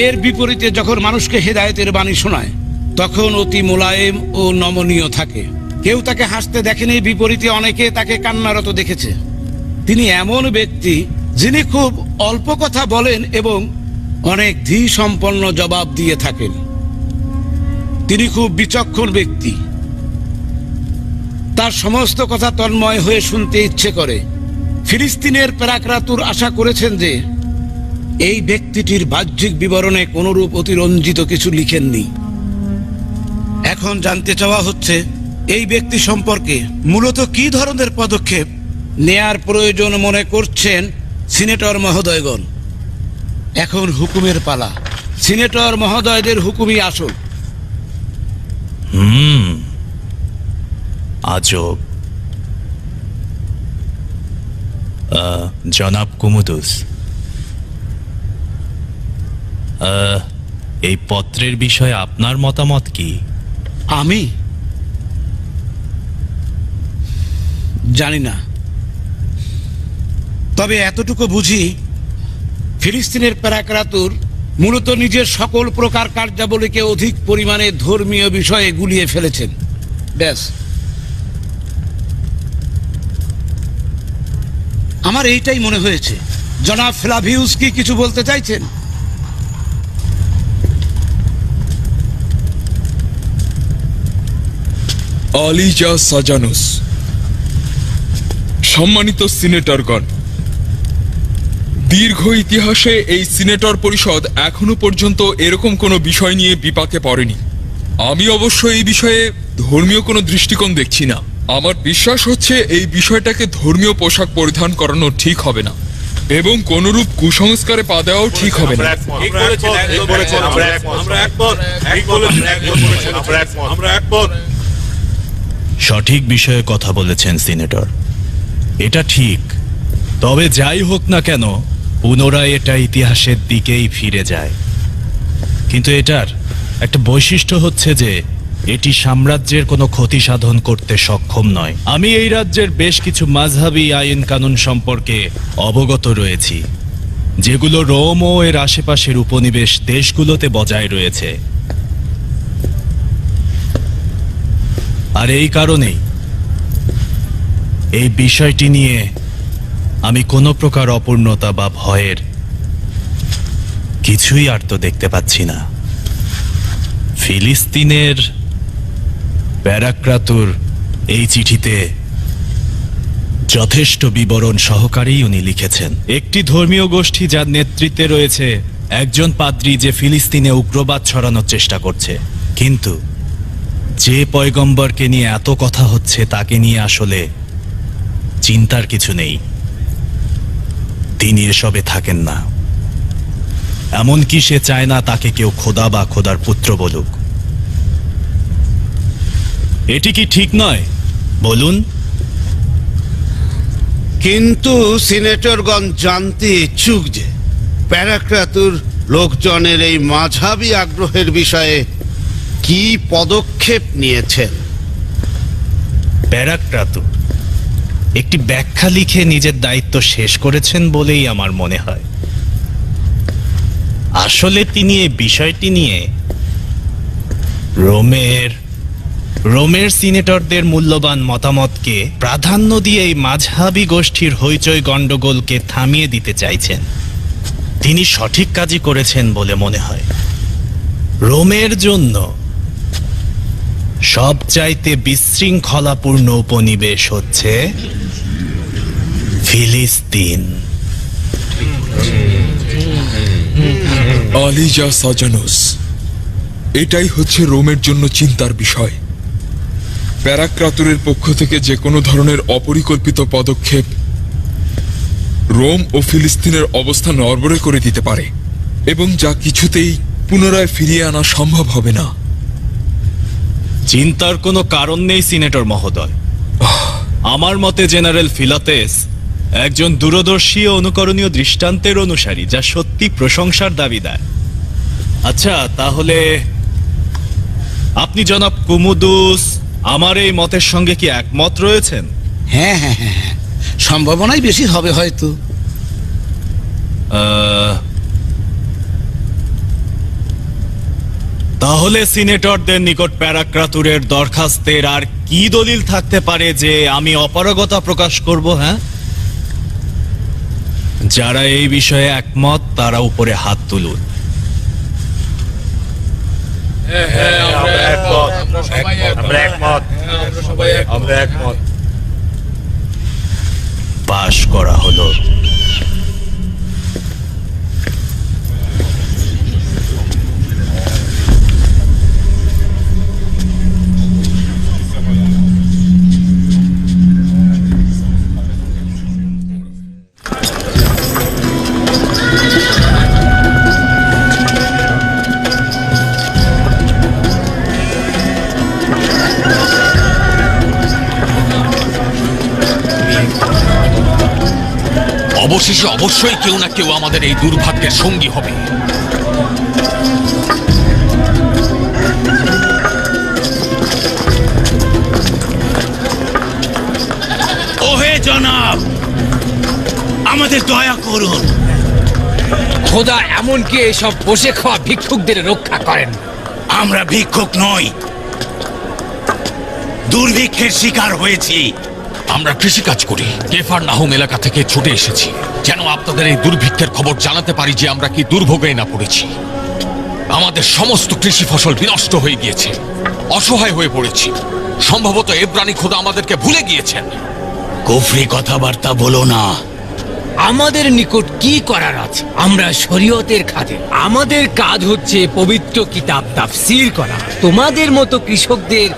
এর বিপরীতে যখন মানুষকে হেদায়েতের বাণী শোনায় তখন অতি মোলায়েম ও নমনীয় থাকে। কেউ তাকে হাসতে দেখেনি, বিপরীতে অনেকে তাকে কান্নারত দেখেছে। তিনি এমন ব্যক্তি যিনি খুব অল্প কথা বলেন এবং অনেক ধী সম্পন্ন জবাব দিয়ে থাকেন। তিনি খুব বিচক্ষণ ব্যক্তি, তার সমস্ত কথা তন্ময় হয়ে শুনতে ইচ্ছে করে। ফিলিস্তিনের প্যারাক্রাতুর আশা করেছেন যে এই ব্যক্তিটির বাহ্যিক বিবরণে কোনরূপ অতিরঞ্জিত কিছু লিখেননি। এখন জানতে চাওয়া হচ্ছে এই ব্যক্তি সম্পর্কে মূলত কি ধরনের পদক্ষেপ নেয়ার প্রয়োজন মনে করছেন সিনেটর মহোদয়গণ। এখন হুকুমের পালা, সিনেটর মহোদয়দের হুকুমই আসল। আজব। জনাব কুমুদুস, এই পত্রের বিষয়ে আপনার মতামত কি? আমি জানি না, তবে এতটুকু বুঝি ফিলিস্তিনের প্যারাক্রাতুর মূলত নিজের সকল প্রকার কার্যাবলীকে অধিক পরিমাণে ধর্মীয় বিষয়ে গুলিয়ে ফেলেছেন। ব্যাস, আমার এইটাই মনে হয়েছে। জনাব ফ্লাভিউস কি কিছু বলতে চাইছেন? আলিজা সাজানুস, সম্মানিত সিনেটরগণ, দীর্ঘ ইতিহাসে এই সিনেটর পরিষদ এখনো পর্যন্ত এরকম কোনো বিষয় নিয়ে বিপাকে পড়েনি। আমি অবশ্য এই বিষয়ে ধর্মীয় কোনো দৃষ্টিকোণ দেখছি না। আমার বিশ্বাস হচ্ছে এই বিষয়টাকে ধর্মীয় পোশাক পরিধান করানো ঠিক হবে না এবং কোনরূপ কুসংস্কারে পা দেওয়াও ঠিক হবে না। সঠিক বিষয়ে কথা বলেছেন সিনেটর, এটা ঠিক। তবে যাই হোক না কেন, পুনরায় এটা ইতিহাসের দিকেই ফিরে যায়। কিন্তু এটার একটা বৈশিষ্ট্য হচ্ছে যে এটি সাম্রাজ্যের কোনো ক্ষতি সাধন করতে সক্ষম নয়। আমি এই রাজ্যের বেশ কিছু মাযহাবী আইন কানুন সম্পর্কে অবগত রয়েছি, যেগুলো রোম ও এর আশেপাশের উপনিবেশ দেশগুলোতে বজায় রয়েছে। আর এই কারণেই এই বিষয়টি নিয়ে আমি কোনো প্রকার অপূর্ণতা বা ভয়ের কিছুই আর তো দেখতে পাচ্ছি না। ফিলিস্তিনের প্যারাক্রাতুর এই চিঠিতে যথেষ্ট বিবরণ সহকারেই উনি লিখেছেন। একটি ধর্মীয় গোষ্ঠী যার নেতৃত্বে রয়েছে একজন পাদ্রী যে ফিলিস্তিনে উগ্রবাদ ছড়ানোর চেষ্টা করছে, কিন্তু যে পয়গম্বরকে নিয়ে এত কথা হচ্ছে তাকে নিয়ে আসলে চিন্তার কিছু নেই। তিনি এসবে থাকেন না, এমনকি সে চায় না তাকে কেউ খোদা বা খোদার পুত্র বলুক। এটি কি ঠিক নয় বলুন? কিন্তু সিনেটরগণ জানতে ইচ্ছুক যে প্যারাক্রাতুর লোকজনের এই মাঝাবী আগ্রহের বিষয়ে কি পদক্ষেপ নিয়েছেন। প্যারাক্রাতুর একটি ব্যাখ্যা লিখে নিজের দায়িত্ব শেষ করেছেন বলেই আমার মনে হয়। আসলে তিনি এই বিষয়টি নিয়ে রোমের সিনেটরদের মূল্যবান মতামতকে প্রাধান্য দিয়ে এই মাঝহাবি গোষ্ঠীর হইচই গন্ডগোলকে থামিয়ে দিতে চাইছেন। তিনি সঠিক কাজই করেছেন বলে মনে হয়। রোমের জন্য সবচাইতে বিশৃঙ্খলাপূর্ণ উপনিবেশ হচ্ছে ফিলিস্তিন। আলিজা সাজানুস, এটাই হচ্ছে রোমের জন্য চিন্তার বিষয়। প্যারাক্রাতুরের পক্ষ থেকে যে কোনো ধরনের অপরিকল্পিত পদক্ষেপ রোম ও ফিলিস্তিনের অবস্থা নড়বড়ে করে দিতে পারে এবং যা কিছুতেই পুনরায় ফিরিয়ে আনা সম্ভব হবে না। চিন্তার কোনো কারণ নেই সিনেটর মহোদয়। আমার মতে জেনারেল ফিলাতেস একজন দূরদর্শী ও অনুকরণীয় দৃষ্টান্তের অনুসারী, যা সত্যি প্রশংসার দাবিদার। আচ্ছা, তাহলে আপনি জনাব কুমুদুস আমার এই মতের সঙ্গে কি একমত রয়েছেন? হ্যাঁ হ্যাঁ হ্যাঁ হ্যাঁ, সম্ভাবনাই বেশি হবে হয়তো। তাহলে সিনেটরদের নিকট প্যারাক্রাতুরের দরখাস্তের আর কি দলিল থাকতে পারে যে আমি অপারগতা প্রকাশ করব? হ্যাঁ, যারা এই বিষয়ে একমত তারা উপরে হাত তুলুন। পাশ করা হলো। অবশেষে অবশ্যই কেউ না কেউ আমাদের এই দুর্ভাগ্যের সঙ্গী হবে। ওহে জনাব, আমাদের দয়া করুন। খোদা এমনকি এসব বসে খাওয়া ভিক্ষুকদের রক্ষা করেন। আমরা ভিক্ষুক নই, দুর্ভিক্ষের শিকার হয়েছি। আমরা কৃষিকাজ করি, কেফারনাহুম এলাকা থেকে ছুটে এসেছি যেন আপনাদের এই দুর্ভিক্ষের খবর জানাতে পারি যে আমরা কি দুর্ভোগে না পড়েছি। আমাদের সমস্ত কৃষি ফসল বিনষ্ট হয়ে গিয়েছে, অসহায় হয়ে পড়েছি। সম্ভবত এব্রানি খোদা আমাদেরকে ভুলে গিয়েছেন। কুফরি কথাবার্তা বলো না। আমাদের নিকট কি করার আছে? আমরা শরীয়তের খাদে, আমাদের কাজ হচ্ছে পবিত্র কিতাব তাফসীর করা। তোমাদের মতো কৃষকদের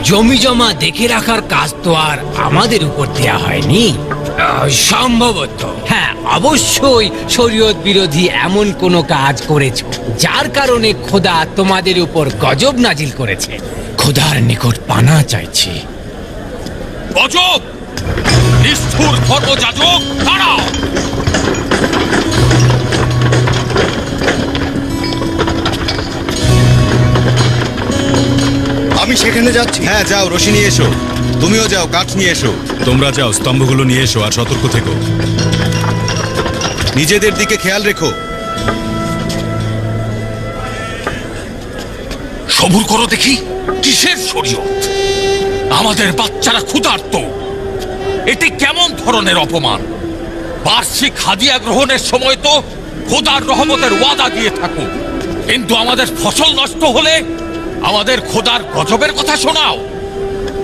জমি জমা দেখে রাখার কাজ তো আর আমাদের উপর দেয়া হয়নি। সম্ভবত হ্যাঁ, অবশ্যই শরীয়ত বিরোধী এমন কোনো কাজ করেছ যার কারণে খোদা তোমাদের উপর গজব নাজিল করেছে। খোদার নিকট পানা চাইছি। গজব! নিষ্ঠুর ধর্মযাজক, দাঁড়াও! আমি সেখানে যাচ্ছি। হ্যাঁ যাও, রশি নিয়ে এসো। তুমিও যাও, কাঠ নিয়ে এসো। তোমরা যাও, স্তম্ভগুলো নিয়ে এসো আর সতর্ক থেকো। নিজেদের দিকে খেয়াল রেখো। সবুর করো দেখি, কিসের শরীয়ত? আমাদের বাচ্চারা ক্ষুধার্ত, এটি কেমন ধরনের অপমান? বার্ষিক হাদিয়া গ্রহণের সময় তো খোদার রহমতের ওয়াদা দিয়ে থাকো, কিন্তু আমাদের ফসল নষ্ট হলে আমাদের খোদার গজবের কথা শোনাও।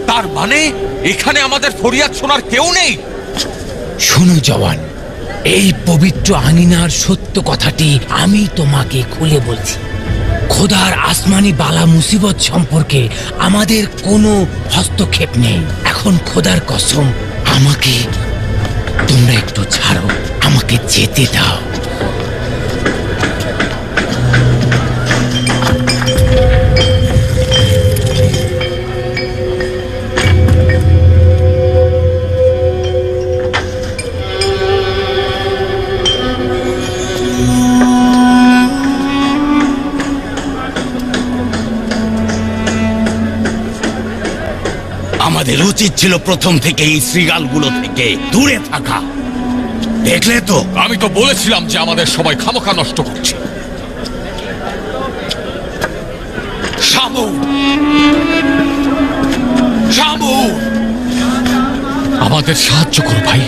তার মানে এখানে আমাদের ফরিয়াদ শোনার কেউ নেই। শোনো জওয়ান, এই পবিত্র আঙিনার সত্য কথাটি আমি তোমাকে খুলে বলছি। খোদার আসমানি বালা মুসিবত সম্পর্কে আমাদের কোনো হস্তক্ষেপ নেই। এখন খোদার কসম, আমাকে তোমরা একটু ছাড়ো, আমাকে যেতে দাও। আমাদের উচিত ছিল প্রথম থেকে এই শ্রীগালগুলো থেকে দূরে থাকা। দেখলে তো, আমি তো বলেছিলাম যে আমাদের সময় খামোখা নষ্ট করছে। শামু, শামু, আমাদের সাহায্য করো ভাই।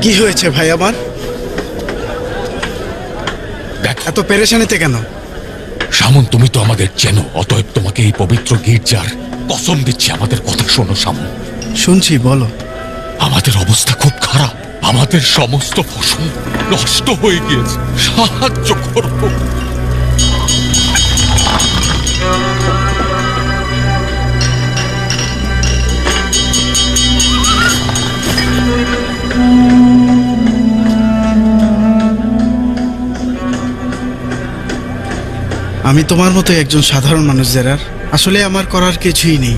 কি হয়েছে ভাই আমার? এত পেরেশানিতে কেন? শামুন, তুমি তো আমাদের চেনো, অতএব তোমাকে এই পবিত্র গির্জার কসম দিচ্ছি, আমাদের কথা শোনো শামুন। শুনছি, বলো। আমাদের অবস্থা খুব খারাপ, আমাদের সমস্ত ফসল নষ্ট হয়ে গিয়েছে, সাহায্য করো। আমি তোমার মতো একজন সাধারণ মানুষ জেরার, আসলে আমার করার কিছুই নেই।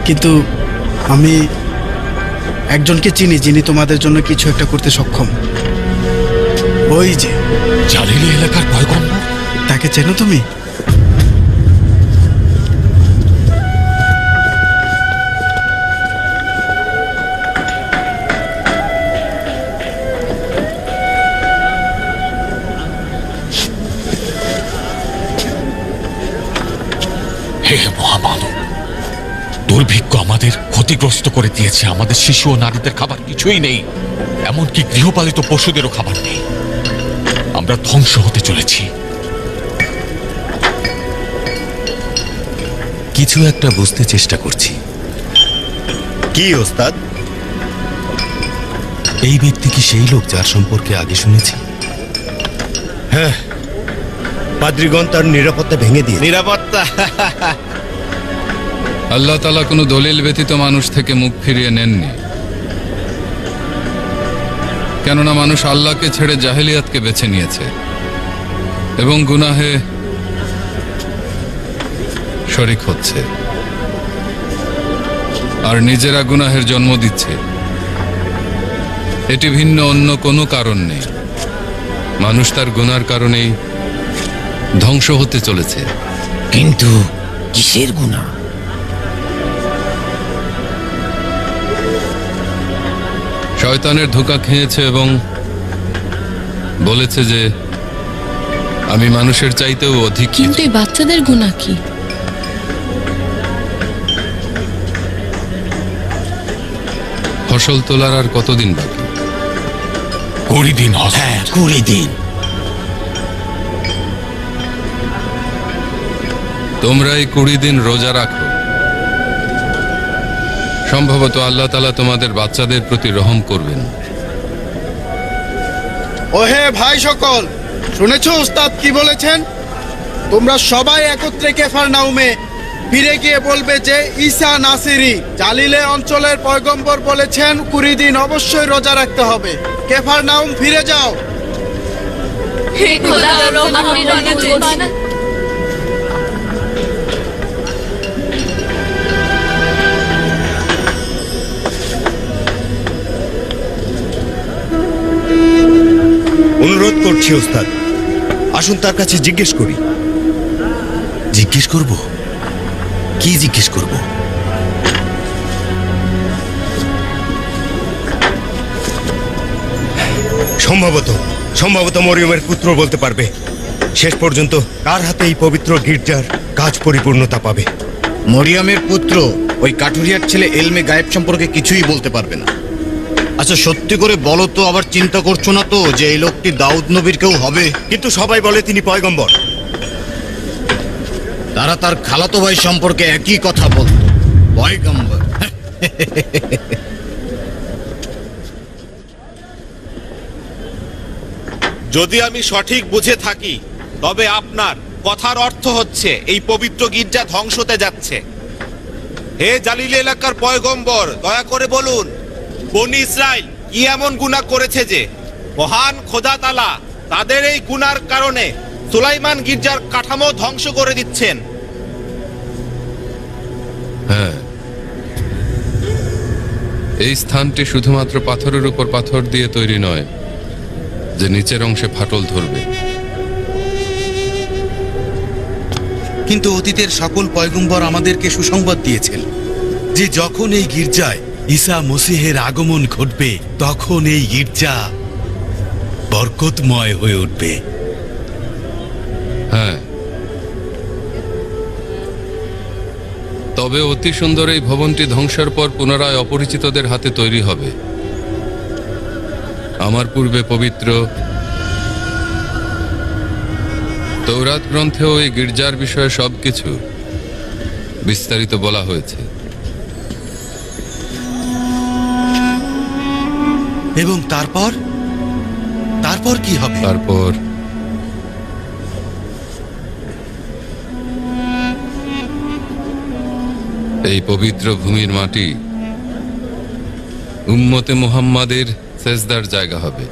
কিন্তু আমি একজনকে চিনি যিনি তোমাদের জন্য কিছু একটা করতে সক্ষম। ওই যে জালিলি এলাকার পয়গম্বর। তাকে চেনো তুমি? আমাদের ক্ষতিগ্রস্ত করে দিয়েছে। আমাদের শিশু ও নারীদের খাবার কিছুই নেই, এমনকি গৃহপালিত পশুদেরও খাবার নেই। আমরা ধ্বংস হতে চলেছি। কিছু একটা বুঝতে চেষ্টা করছি। কি ওস্তাদ? এই ব্যক্তি কি সেই লোক যার সম্পর্কে আগে শুনেছি? হ্যাঁ, পাদ্রীগণ তার নিরাপত্তা ভেঙে দিয়ে নিরাপত্তা আল্লাহ তাআলা কোনো দলিল ব্যতীত মানুষ থেকে মুখ ফিরিয়ে নেননি, কেননা মানুষ আল্লাহকে ছেড়ে জাহেলিয়াতকে বেছে নিয়েছে এবং গুনাহে শরিক হচ্ছে আর নিজেরা গুনাহের জন্ম দিচ্ছে। এটি ভিন্ন অন্য কোনো কারণ নেই। মানুষ তার গুনার কারণেই ধ্বংস হতে চলেছে। কিন্তু কিসের গুনাহ? শয়তানের ধোঁকা খেয়েছে এবং বলেছে যে আমি মানুষের চাইতেও অধিক কিছু। কিন্তু এই বাচ্চাদের গুনাহ কি? ফসল তোলার আর কতদিন বাকি? 20 দিন। হ্যাঁ, 20 দিন। তোমরা এই 20 দিন রোজা রাখো। সম্ভবত আল্লাহ তাআলা তোমাদের বাচ্চাদের প্রতি রহম করবেন। ওহে ভাই সকল, শুনেছো উস্তাদ কি বলেছেন? তোমরা সবাই একত্রে কেফারনাউমে ফিরে গিয়ে বলবে যে ঈসা নাসিরি জালিলে অঞ্চলের পয়গম্বর বলেছেন 20 দিন অবশ্যই রোজা রাখতে হবে। কেফারনাউম ফিরে যাও। হে খোদা, আপনি রহমত করুন। অনুরোধ করছি ওস্তাদ, আসুন তার কাছে জিজ্ঞেস করি। জিজ্ঞেস করব? কি জিজ্ঞেস করব? সম্ভবত মরিয়মের পুত্র বলতে পারবে শেষ পর্যন্ত কার হাতে এই পবিত্র গির্জার কাজ পরিপূর্ণতা পাবে। মরিয়মের পুত্র ওই কাঠুরিয়ার ছেলে এলমে গায়েব সম্পর্কে কিছুই বলতে পারবে না। আচ্ছা সত্যি করে বলো তো, আবার চিন্তা করছো না তো যে এই লোকটি দাউদ নবীর কেউ হবে? কিন্তু সবাই বলে তিনি পয়গম্বর। তারা তার খালাতো ভাই সম্পর্কে একই কথা বলতো, পয়গম্বর। যদি আমি সঠিক বুঝে থাকি তবে আপনার কথার অর্থ হচ্ছে এই পবিত্র গির্জা ধ্বংস হতে যাচ্ছে। হে জালিল এলাকার পয়গম্বর, দয়া করে বলুন বনি ইসরাইল কি এমন গুনাহ করেছে যে মহান খোদা তাআলা তাদের এই গুনার কারণে সুলাইমান গির্জার কাঠামো ধ্বংস করে দিচ্ছেন? হ্যাঁ, এই স্থানটি শুধুমাত্র পাথরের উপর পাথর দিয়ে তৈরি নয় যে নিচের অংশে ফাটল ধরবে। কিন্তু অতীতের সকল পয়গম্বর আমাদেরকে সুসংবাদ দিয়েছেন যে যখন এই গির্জায় ঈসা মসিহের আগমন ঘটবে তখন এই গির্জা বরকতময় হয়ে উঠবে। হ্যাঁ, তবে অতি সুন্দর এই ভবনটি ধ্বংসের পর পুনরায় অপরিচিতদের হাতে তৈরি হবে। আমার পূর্বে পবিত্র তৌরাত গ্রন্থেও এই গির্জার বিষয়ে সবকিছু বিস্তারিত বলা হয়েছে। এবং তারপর কি হবে? তারপর এই পবিত্র ভূমির মাটি উম্মতে মুহাম্মাদের সেজদার জায়গা হবে,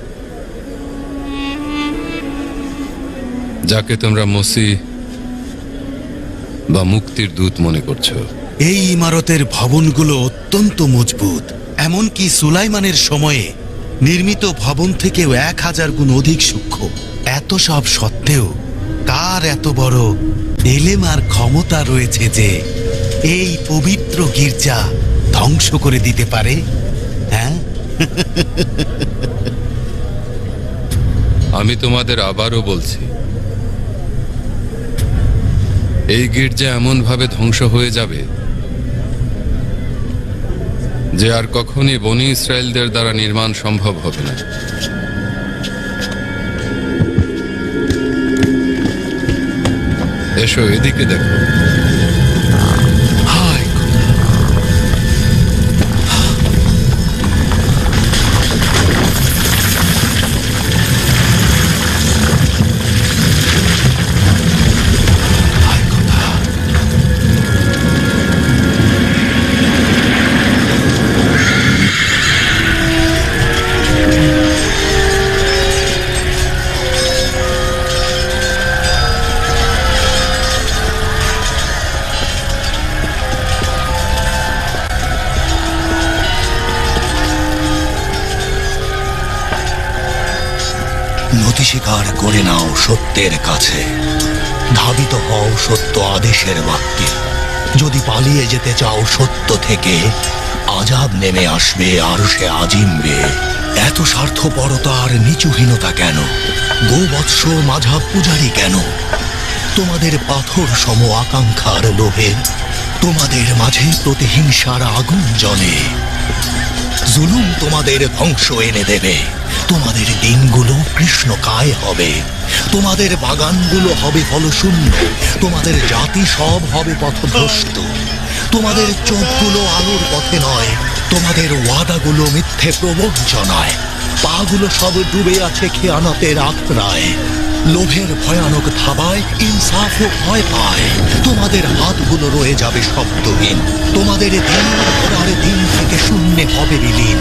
যাকে তোমরা মসিহ বা মুক্তির দূত মনে করছো। এই ইমারতের ভবনগুলো অত্যন্ত মজবুত, এমনকি সুলাইমানের সময়ে নির্মিত ভবন থেকেও 1000 গুণ অধিক সূক্ষ্ম। এত সব সত্ত্বেও কার এত বড় এলেম আর ক্ষমতা রয়েছে যে এই পবিত্র গির্জা ধ্বংস করে দিতে পারে? হ্যাঁ, আমি তোমাদের আবারও বলছি, এই গির্জা এমন ভাবে ধ্বংস হয়ে যাবে যে আর কখনই বনি ইসরায়েলদের দ্বারা নির্মাণ সম্ভব হবে না। এসো এদিকে দেখো। নতি স্বীকার করে নাও সত্যের কাছে, ধাবিত হও সত্য আদেশের বাক্যে। যদি পালিয়ে যেতে চাও সত্য থেকে, আযাব নেমে আসবে আরশে আজিমবে। এত স্বার্থপরতা আর নিচুহীনতা কেন? গোবৎস মাঝাব পূজারি কেন? তোমাদের পাথর সম আকাঙ্ক্ষার লোভে তোমাদের মাঝে প্রতিহিংসার আগুন জ্বলে। জুলুম তোমাদের ধ্বংস এনে দেবে। তোমাদের দিনগুলো কৃষ্ণকায় হবে, তোমাদের বাগানগুলো হবে ফলশূন্য, তোমাদের জাতি সব হবে পথভ্রষ্ট। তোমাদের চোখগুলো আলোর পথে নয়, তোমাদের ওয়াদাগুলো মিথ্যে প্রবঞ্চনায়। পাগুলো সব ডুবে আছে খেয়ানতের আখড়ায়। লোভের ভয়ানক থাবায় ইনসাফও ভয় পায়। তোমাদের হাতগুলো রয়ে যাবে শব্দহীন, তোমাদের দিন পরের দিন থেকে শূন্যে হবে বিলীন।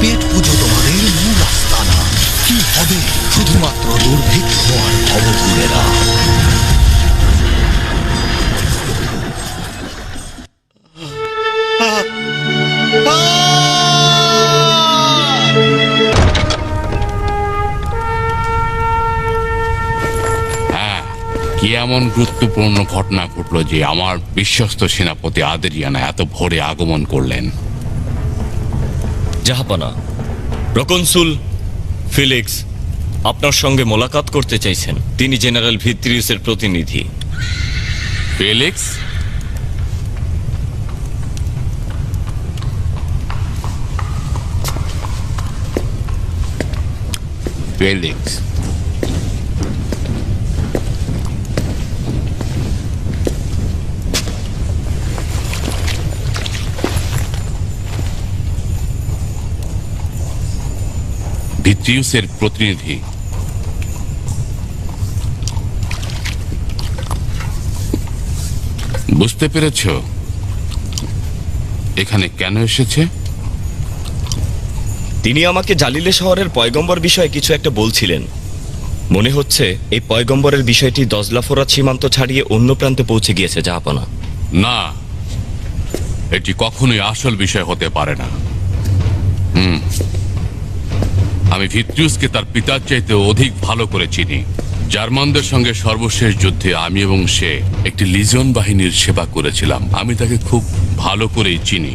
পেট পুজো তোমাদের মূল আস্তানা, কি হবে শুধুমাত্র দুর্ভিক্ষ আর ভবঘুরেরা। কি এমন গুরুত্বপূর্ণ ঘটনা ঘটলো যে আমার বিশ্বস্ত সেনাপতি আদেরিয়ানা এত ভোরে আগমন করলেন? জাহাপানা, প্রকনসুল ফিলিক্স আপনার সঙ্গে মোলাকাত করতে চাইছেন। তিনি জেনারেল ভিত্রিউসের প্রতিনিধি। ফেলিক্স? ফেলিক্স ভিত্রিউসের প্রতিনিধি। বুঝতে পেরেছ এখানে কেন এসেছে? তিনি আমাকে জালিলে শহরের পয়গম্বর বিষয়ে কিছু একটা বলছিলেন। মনে হচ্ছে এই পয়গম্বরের বিষয়টি দজলাফোরাত সীমান্ত ছাড়িয়ে অন্য প্রান্তে পৌঁছে গিয়েছে জাহাপানা। না, এটি কখনোই আসল বিষয় হতে পারে না। আমি ভিত্রিউসকে তার পিতার চাইতে অধিক ভালো করে চিনি। জার্মানদের সঙ্গে সর্বশেষ যুদ্ধে আমি এবং সে একটি লিজন বাহিনীর সেবা করেছিলাম। আমি তাকে খুব ভালো করেই চিনি।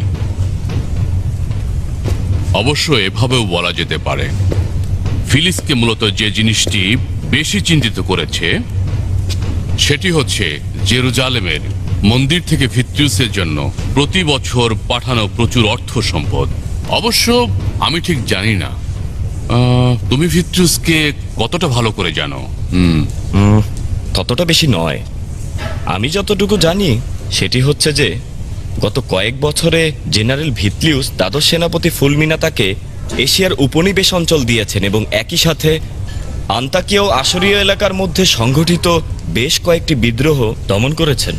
অবশ্য এভাবেও বলা যেতে পারে ফিলিক্সকে মূলত যে জিনিসটি বেশি চিন্তিত করেছে সেটি হচ্ছে জেরুজালেমের মন্দির থেকে ভিত্রিউসের জন্য প্রতি বছর পাঠানো প্রচুর অর্থ সম্পদ। অবশ্য আমি ঠিক জানি না তুমি ভিত্রিউসকে কতটা ভালো করে জানো। ততটা বেশি নয়। আমি যতটুকু জানি সেটি হচ্ছে যে গত কয়েক বছরে জেনারেল ভিত্রিউস দ্বাদশ সেনাপতি ফুলমিনাতাকে এশিয়ার উপনিবেশ অঞ্চল দিয়েছেন এবং একই সাথে আন্তাকিয়া ও আসরীয় এলাকার মধ্যে সংঘটিত বেশ কয়েকটি বিদ্রোহ দমন করেছেন।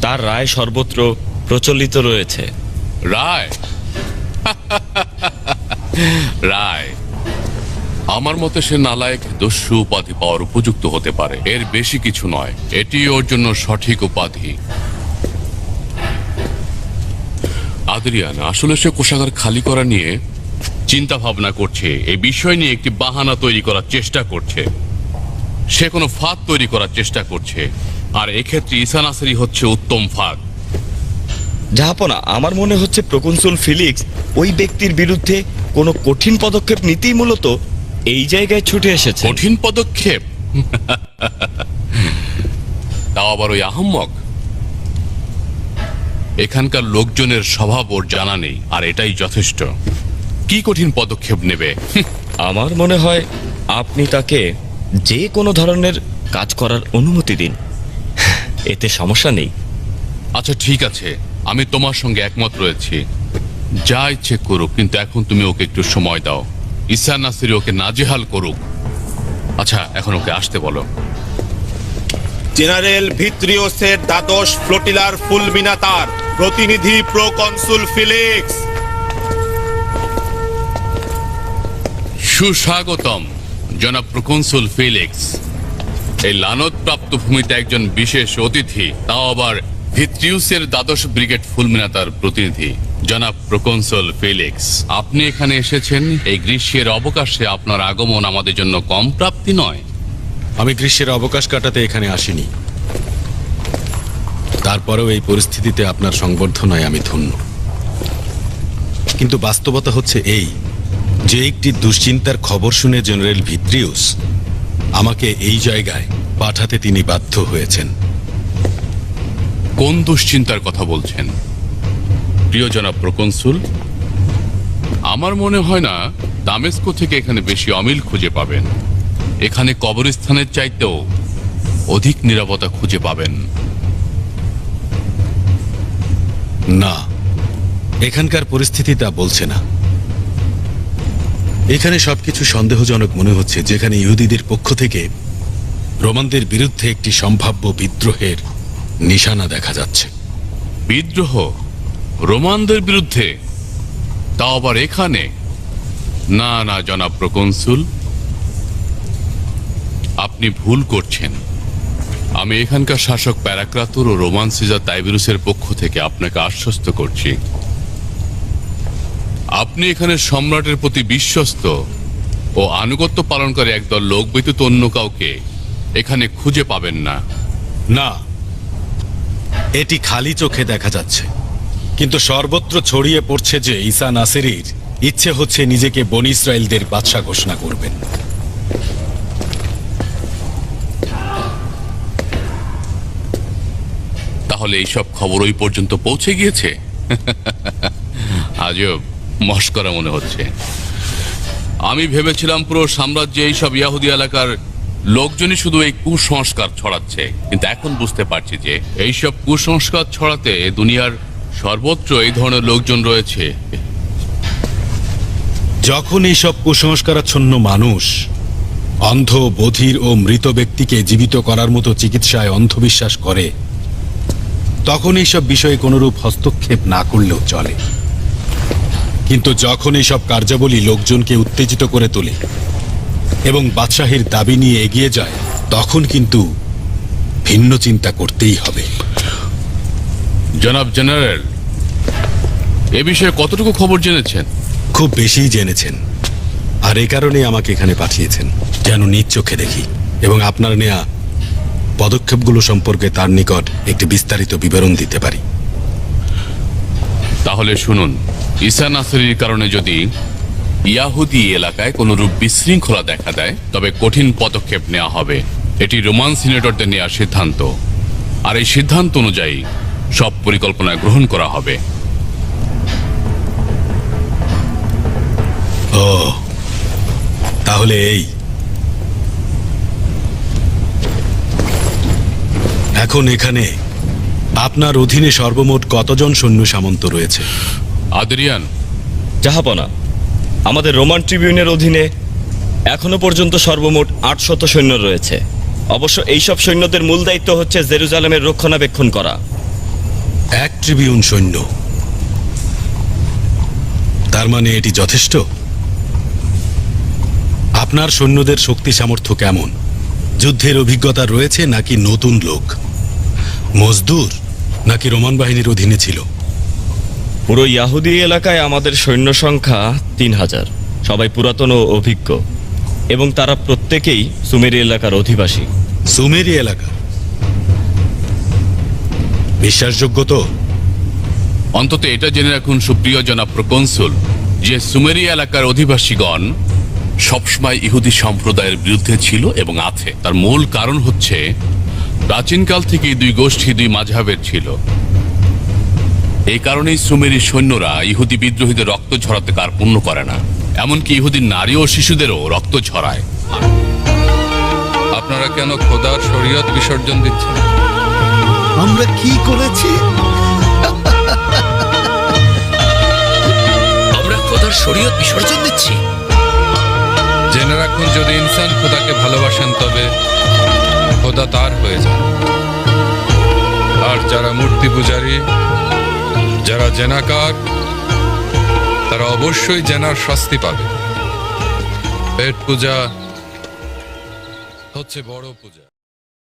তার রায় সর্বত্র প্রচলিত রয়েছে। রায়? রায়? আমার মতে সে নালায়েক দস্যু উপাধি পাওয়ার উপযুক্ত হতে পারে, এর বেশি কিছু নয়। এটি ওর জন্য সঠিক উপাধি। আদ্রিয়ান, আসলে সে কোষাগার খালি করা নিয়ে চিন্তা ভাবনা করছে। এই বিষয় নিয়ে একটি বাহানা তৈরি করার চেষ্টা করছে। সে কোনো ফাঁদ তৈরি করার চেষ্টা করছে, আর এক্ষেত্রে ঈসা নাসেরি হচ্ছে উত্তম ফাঁদ। জাহাপনা, আমার মনে হচ্ছে প্রকনসুল ফিলিক্স ওই ব্যক্তির বিরুদ্ধে কোনো কঠিন পদক্ষেপ নিতেই মূলত এই জায়গায় ছুটে এসেছে। কঠিন পদক্ষেপ? তাও আবার ওই আহম্মক? এখানকার লোকজনের স্বভাব ওর জানা নেই, আর এটাই যথেষ্ট। কি কঠিন পদক্ষেপ নেবে? আমার মনে হয় আপনি তাকে যে কোনো ধরনের কাজ করার অনুমতি দিন, এতে সমস্যা নেই। আচ্ছা ঠিক আছে, আমি তোমার সঙ্গে একমত রয়েছি। যা ইচ্ছে করুক, কিন্তু এখন তুমি ওকে একটু সময় দাও। ঈসা নাসিরি ওকে নাজেহাল করুক। আচ্ছা, এখন ওকে আসতে বলো। জেনারেল ভিত্রিওসের দ্বাদশ ফ্লোটিলার ফুলমিনাতার প্রতিনিধি প্রকনসুল ফিলিক্স। সুস্বাগতম জনাব প্রকনসুল ফিলিক্স। এই লানতপ্রাপ্ত ভূমিতে একজন বিশেষ অতিথি, তাও আবার ভিত্রিউসের দ্বাদশ ব্রিগেড ফুলমিনাতার প্রতিনিধি জনাব প্রকনসুল ফিলিক্স। আপনি এখানে এসেছেন এই গ্রীষ্মের অবকাশে। আপনার আগমন আমাদের জন্য কম প্রাপ্তি নয়। আমি গ্রীষ্মের অবকাশ কাটাতে এখানে আসিনি, তারপরেও এই পরিস্থিতিতে আপনার সংবর্ধনায় আমি ধন্য। কিন্তু বাস্তবতা হচ্ছে এই যে একটি দুশ্চিন্তার খবর শুনে জেনারেল ভিত্রিউস আমাকে এই জায়গায় পাঠাতে তিনি বাধ্য হয়েছেন। কোন দুশ্চিন্তার কথা বলছেন প্রিয় জনাব প্রকনসুল? আমার মনে হয় না দামেস্কো থেকে এখানে বেশি অমিল খুঁজে পাবেন। এখানে কবরস্থানের চাইতেও অধিক নিরাপত্তা খুঁজে পাবেন। না, এখানকার পরিস্থিতি তা বলছে না। এখানে সবকিছু সন্দেহজনক মনে হচ্ছে, যেখানে ইহুদিদের পক্ষ থেকে রোমানদের বিরুদ্ধে একটি সম্ভাব্য বিদ্রোহের নিশানা দেখা যাচ্ছে। বিদ্রোহ রোমানদের বিরুদ্ধে? তাও আবার এখানে? না না জনাব প্রকনসুল, আপনি ভুল করছেন। আমি এখানকার শাসক প্যারাক্রাতুর ও রোমান সিজার তাইবেরুসের পক্ষ থেকে আপনাকে আশ্বস্ত করছি, আপনি এখানে সম্রাটের প্রতি বিশ্বস্ত ও আনুগত্য পালনকারী একদল লোক ব্যতীত অন্য কাউকে এখানে খুঁজে পাবেন না। না, এটি খালি চোখে দেখা যাচ্ছে, কিন্তু সর্বত্র ছড়িয়ে পড়ছে যে ঈসা নাসিরির ইচ্ছে হচ্ছে নিজেকে বনী ইসরায়েলদের বাদশা ঘোষণা করবেন। তাহলে এইসব খবর ওই পর্যন্ত পৌঁছে গিয়েছে? আজব মস্করা মনে হচ্ছে। আমি ভেবেছিলাম পুরো সাম্রাজ্যে এইসব ইয়াহুদি এলাকার লোকজনই শুধু এই কুসংস্কার ছড়াচ্ছে, কিন্তু এখন বুঝতে পারছি যে এইসব কুসংস্কার ছড়াতে দুনিয়ার সর্বত্র এই ধরনের লোকজন রয়েছে। যখন এইসব কুসংস্কারাচ্ছন্ন মানুষ অন্ধ, বধির ও মৃত ব্যক্তিকে জীবিত করার মতো চিকিৎসায় অন্ধবিশ্বাস করে, তখন এইসব বিষয়ে কোনরূপ হস্তক্ষেপ না করলেও চলে। কিন্তু যখন এইসব কার্যাবলী লোকজনকে উত্তেজিত করে তোলে এবং বাদশাহের দাবি নিয়ে এগিয়ে যায়, তখন কিন্তু ভিন্ন চিন্তা করতেই হবে। জনাব জেনারেল, এ বিষয়ে কতটুকু খবর জেনেছেন? খুব বেশিই জেনেছেন, আর এ কারণে আমাকে এখানে পাঠিয়েছেন, যেন নিজ চোখে দেখি এবং আপনার নেয়া পদক্ষেপগুলো সম্পর্কে তার নিকট একটি বিস্তারিত বিবরণ দিতে পারি। তাহলে শুনুন, ঈসা নাসিরির কারণে যদি ইয়াহুদি এলাকায় কোনরূপ বিশৃঙ্খলা দেখা দেয়, তবে কঠিন পদক্ষেপ নেওয়া হবে। এটি রোমান সিনেটরদের নেওয়া সিদ্ধান্ত, আর এই সিদ্ধান্ত অনুযায়ী সব পরিকল্পনা গ্রহণ করা হবে। ও, তাহলে এই এখন এখানে আপনার অধীনে সর্বমোট কতজন সৈন্য সামন্ত রয়েছে? আদ্রিয়ান। জাহাপনা, আমাদের রোমান ট্রিবিউনের অধীনে এখনো পর্যন্ত সর্বমোট 800 সৈন্য রয়েছে। অবশ্য এইসব সৈন্যদের মূল দায়িত্ব হচ্ছে জেরুজালেমের রক্ষণাবেক্ষণ করা। এক ট্রিবিউন সৈন্য? তার মানে এটি যথেষ্ট? আপনার সৈন্যদের শক্তি সামর্থ্য কেমন? যুদ্ধের অভিজ্ঞতা রয়েছে নাকি নতুন লোক? মজদুর নাকি রোমান বাহিনীর অধীনে ছিল? পুরো ইয়াহুদি এলাকায় আমাদের সৈন্য সংখ্যা 3000, সবাই পুরাতন ও অভিজ্ঞ, এবং তারা প্রত্যেকেই সুমেরি এলাকার অধিবাসী। সুমেরি এলাকা? বিশ্বাসযোগ্য তো? অন্তত এটা জেনে রাখুন সুপ্রিয় জনাব প্রকনসুল, যে সুমেরি এলাকার অধিবাসীগণ সবসময় ইহুদি সম্প্রদায়ের বিরুদ্ধে ছিল এবং আছে। তার মূল কারণ হচ্ছে প্রাচীনকাল থেকে দুই গোষ্ঠী দুই মাযহাবের ছিল। এই কারণেই সুমেরি সৈন্যরা ইহুদি বিদ্রোহীদের রক্ত ঝরাতে কার্পণ্য করে না, এমনকি ইহুদি নারী ও শিশুদেরও রক্ত ঝরায়। আপনারা কেন খোদার শরীয়ত বিসর্জন দিচ্ছেন? আমরা কি করেছি? আমরা খোদার শরীয়ত বিসর্জন দিচ্ছি। জেনে রাখুন, যদি ইনসান খোদাকে ভালোবাসেন তবে খোদা তার হয়ে যান। আর যারা মূর্তি পূজারী, যারা জেনাকার, তারা অবশ্যই জেনার শাস্তি পাবে। পেট পূজা হচ্ছে বড় পূজা।